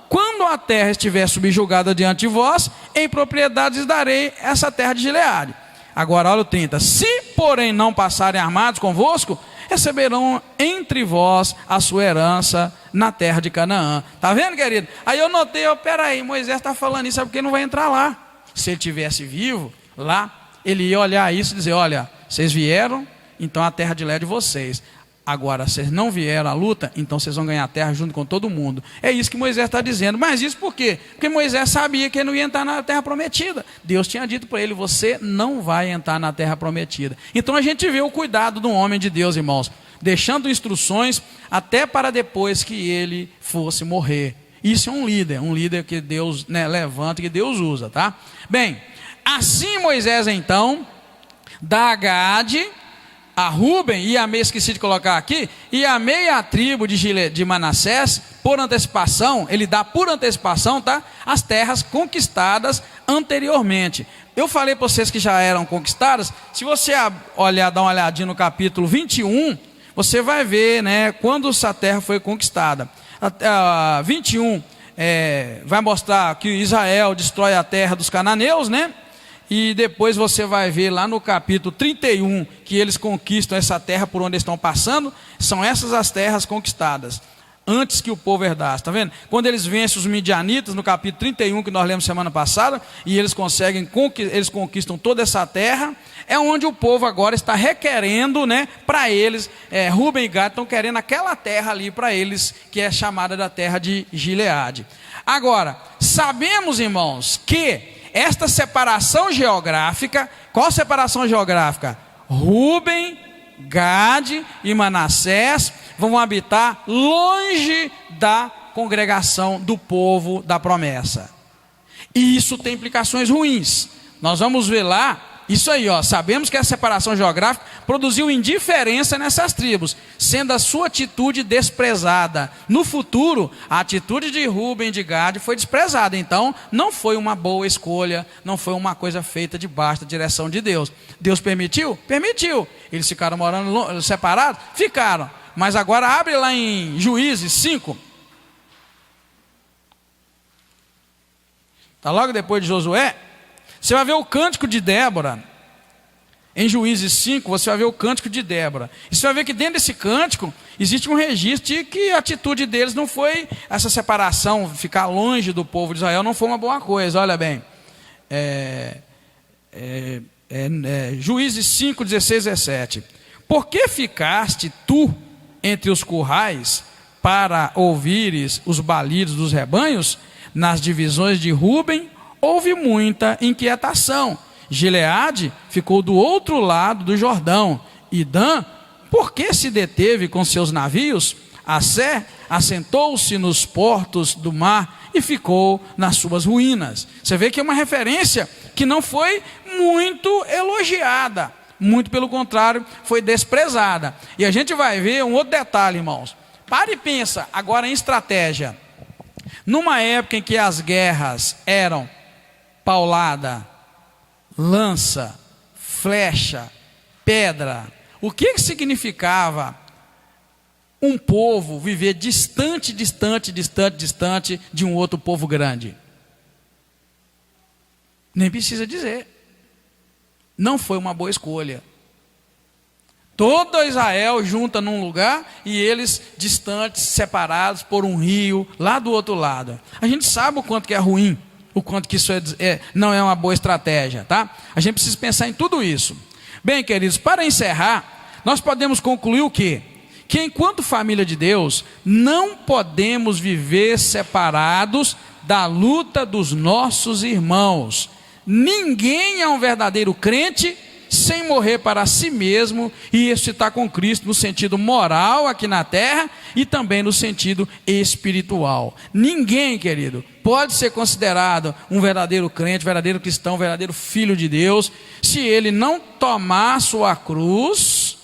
quando a terra estiver subjugada diante de vós, em propriedades darei essa terra de Gileade. Agora olha o 30, se porém não passarem armados convosco, receberão entre vós a sua herança na terra de Canaã. Está vendo, querido? Aí eu notei, peraí, Moisés está falando isso, sabe porque não vai entrar lá. Se ele tivesse vivo lá, ele ia olhar isso e dizer, olha, vocês vieram, então a terra de lá é de vocês. Agora, vocês não vieram à luta, então vocês vão ganhar a terra junto com todo mundo. É isso que Moisés está dizendo. Mas isso por quê? Porque Moisés sabia que ele não ia entrar na terra prometida. Deus tinha dito para ele, você não vai entrar na terra prometida. Então a gente vê o cuidado do homem de Deus, irmãos. deixando instruções até para depois que ele fosse morrer. Isso é um líder que Deus, né, levanta, que Deus usa, tá? Bem, assim Moisés então dá a Gade, a Ruben e a meia, esqueci de colocar aqui, e a meia tribo de Manassés, por antecipação, ele dá por antecipação, tá? As terras conquistadas anteriormente. Eu falei para vocês que já eram conquistadas. Se você olhar, dar uma olhadinha no capítulo 21, você vai ver, né, quando essa terra foi conquistada. 21 vai mostrar que Israel destrói a terra dos cananeus, né? E depois você vai ver lá no capítulo 31 que eles conquistam essa terra por onde eles estão passando. São essas as terras conquistadas antes que o povo herdasse, está vendo? Quando eles vencem os midianitas, no capítulo 31 que nós lemos semana passada, e eles eles conquistam toda essa terra, é onde o povo agora está requerendo, né, para eles, Ruben e Gad estão querendo aquela terra ali para eles, que é chamada da terra de Gileade. Agora, sabemos, irmãos, que esta separação geográfica, qual separação geográfica? Ruben, Gade e Manassés vão habitar longe da congregação do povo da promessa. E isso tem implicações ruins. Nós vamos ver lá, isso aí, ó, sabemos que a separação geográfica produziu indiferença nessas tribos, sendo a sua atitude desprezada. No futuro, a atitude de Ruben e de Gade foi desprezada, então não foi uma boa escolha, não foi uma coisa feita debaixo da direção de Deus. Deus permitiu? Permitiu. Eles ficaram morando separados? Ficaram. Mas agora abre lá em Juízes 5. Está logo depois de Josué. Você vai ver o cântico de Débora. Em Juízes 5, você vai ver o cântico de Débora. E você vai ver que dentro desse cântico existe um registro de que a atitude deles não foi, essa separação, ficar longe do povo de Israel, não foi uma boa coisa. Olha bem. Juízes 5, 16, 17. Por que ficaste tu entre os currais para ouvires os balidos dos rebanhos? Nas divisões de Ruben houve muita inquietação. Gileade ficou do outro lado do Jordão. E Dan, por que se deteve com seus navios? Assé assentou-se nos portos do mar e ficou nas suas ruínas. Você vê que é uma referência que não foi muito elogiada. Muito pelo contrário, foi desprezada. E a gente vai ver um outro detalhe, irmãos. Pare e pensa agora em estratégia. Numa época em que as guerras eram paulada, lança, flecha, pedra, o que significava um povo viver distante de um outro povo grande? Nem precisa dizer. Não foi uma boa escolha. Todo Israel junta num lugar e eles distantes, separados por um rio, lá do outro lado. A gente sabe o quanto que é ruim, o quanto que isso não é uma boa estratégia, tá? A gente precisa pensar em tudo isso. Bem, queridos, para encerrar, nós podemos concluir o quê? Que enquanto família de Deus, não podemos viver separados da luta dos nossos irmãos. Ninguém é um verdadeiro crente sem morrer para si mesmo e ressuscitar com Cristo no sentido moral aqui na terra e também no sentido espiritual. Ninguém, querido, pode ser considerado um verdadeiro crente, verdadeiro cristão, verdadeiro filho de Deus, se ele não tomar sua cruz,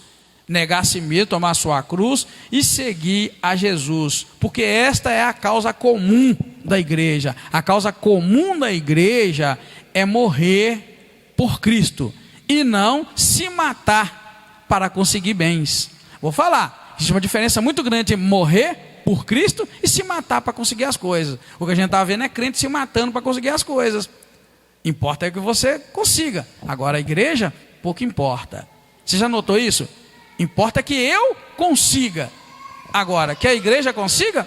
negar a si mesmo, tomar sua cruz e seguir a Jesus, porque esta é a causa comum da igreja. A causa comum da igreja é morrer por Cristo e não se matar para conseguir bens. Vou falar, existe uma diferença muito grande entre morrer por Cristo e se matar para conseguir as coisas. O que a gente está vendo é crente se matando para conseguir as coisas. Importa é que você consiga. Agora a igreja, pouco importa. Você já notou isso? Importa que eu consiga. Agora, que a igreja consiga,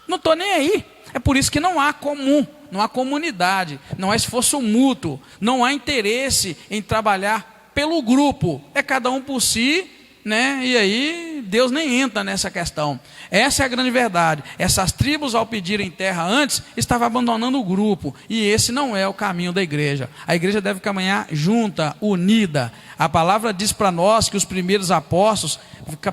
não estou nem aí. É por isso que não há comum, não há comunidade, não há esforço mútuo, não há interesse em trabalhar pelo grupo. É cada um por si, né? E aí Deus nem entra nessa questão. Essa é a grande verdade. Essas tribos, ao pedirem terra antes, estavam abandonando o grupo. E esse não é o caminho da igreja. A igreja deve caminhar junta, unida. A palavra diz para nós que os primeiros apóstolos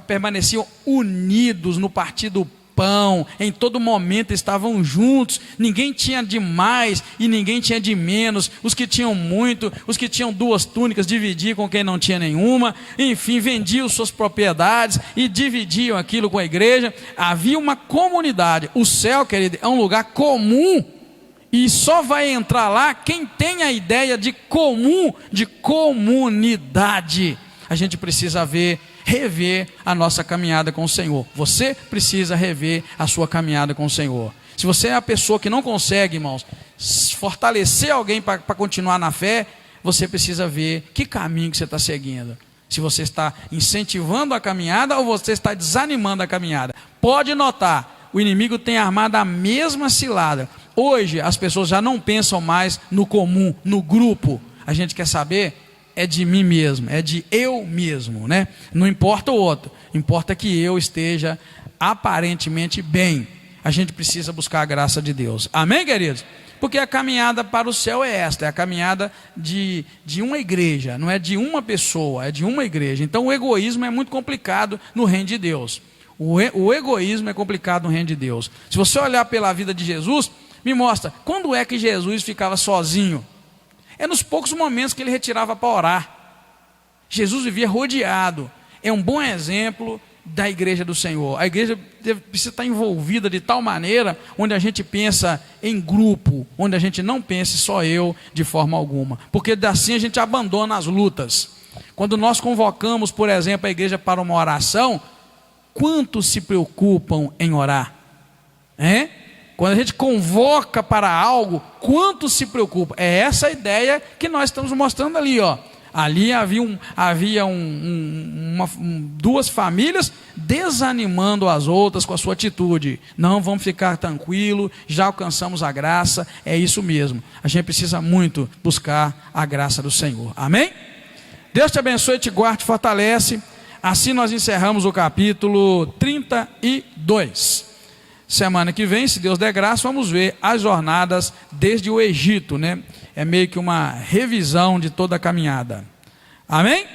permaneciam unidos no partir do pão, em todo momento estavam juntos, ninguém tinha de mais e ninguém tinha de menos, os que tinham muito, os que tinham 2 túnicas dividiam com quem não tinha nenhuma, enfim, vendiam suas propriedades e dividiam aquilo com a igreja. Havia uma comunidade. O céu, querido, é um lugar comum, e só vai entrar lá quem tem a ideia de comum, de comunidade. A gente precisa rever a nossa caminhada com o Senhor. Você precisa rever a sua caminhada com o Senhor. Se você é a pessoa que não consegue, irmãos, fortalecer alguém para continuar na fé, você precisa ver que caminho que você está seguindo. Se você está incentivando a caminhada ou você está desanimando a caminhada. Pode notar, o inimigo tem armado a mesma cilada. Hoje as pessoas já não pensam mais no comum, no grupo. A gente quer saber é de mim mesmo, é de eu mesmo, né? Não importa o outro, importa que eu esteja aparentemente bem. A gente precisa buscar a graça de Deus. Amém, queridos? Porque a caminhada para o céu é esta, é a caminhada de uma igreja, não é de uma pessoa, é de uma igreja. Então o egoísmo é muito complicado no reino de Deus. O egoísmo é complicado no reino de Deus. Se você olhar pela vida de Jesus, me mostra, quando é que Jesus ficava sozinho? É nos poucos momentos que ele retirava para orar. Jesus vivia rodeado. É um bom exemplo da igreja do Senhor. A igreja precisa estar envolvida de tal maneira, onde a gente pensa em grupo, onde a gente não pense só eu de forma alguma. Porque assim a gente abandona as lutas. Quando nós convocamos, por exemplo, a igreja para uma oração, quantos se preocupam em orar? Quando a gente convoca para algo, quantos se preocupam? É essa a ideia que nós estamos mostrando ali, ó. Ali havia 2 famílias desanimando as outras com a sua atitude. Não, vamos ficar tranquilo, já alcançamos a graça, é isso mesmo. A gente precisa muito buscar a graça do Senhor. Amém? Deus te abençoe, te guarde, te fortalece. Assim nós encerramos o capítulo 32. Semana que vem, se Deus der graça, vamos ver as jornadas desde o Egito, né? É meio que uma revisão de toda a caminhada. Amém?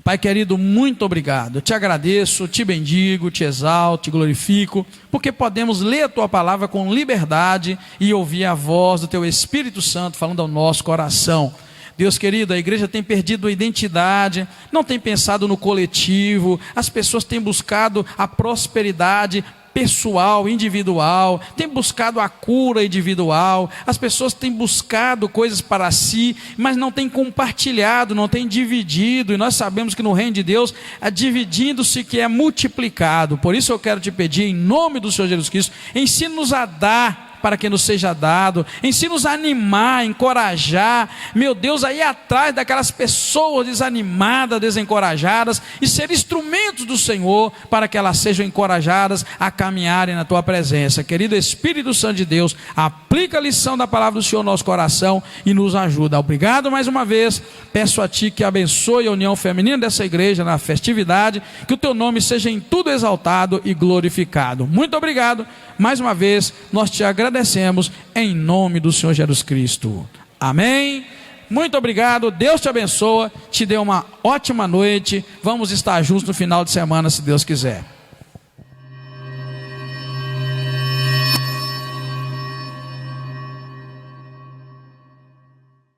Pai querido, muito obrigado. Eu te agradeço, te bendigo, te exalto, te glorifico, porque podemos ler a tua palavra com liberdade e ouvir a voz do teu Espírito Santo falando ao nosso coração. Deus querido, a igreja tem perdido a identidade, não tem pensado no coletivo, as pessoas têm buscado a prosperidade pessoal, individual, tem buscado a cura individual, as pessoas têm buscado coisas para si, mas não têm compartilhado, não têm dividido, e nós sabemos que no reino de Deus, dividindo-se que é multiplicado. Por isso eu quero te pedir, em nome do Senhor Jesus Cristo, ensina-nos a dar para que nos seja dado, ensina-nos a animar, a encorajar, meu Deus, a ir atrás daquelas pessoas desanimadas, desencorajadas, e ser instrumentos do Senhor, para que elas sejam encorajadas a caminharem na tua presença. Querido Espírito Santo de Deus, aplica a lição da palavra do Senhor no nosso coração e nos ajuda. Obrigado mais uma vez, peço a ti que abençoe a união feminina dessa igreja na festividade, que o teu nome seja em tudo exaltado e glorificado. Muito obrigado, mais uma vez, nós te agradecemos em nome do Senhor Jesus Cristo. Amém. Muito obrigado, Deus te abençoa, te dê uma ótima noite. Vamos estar juntos no final de semana, se Deus quiser.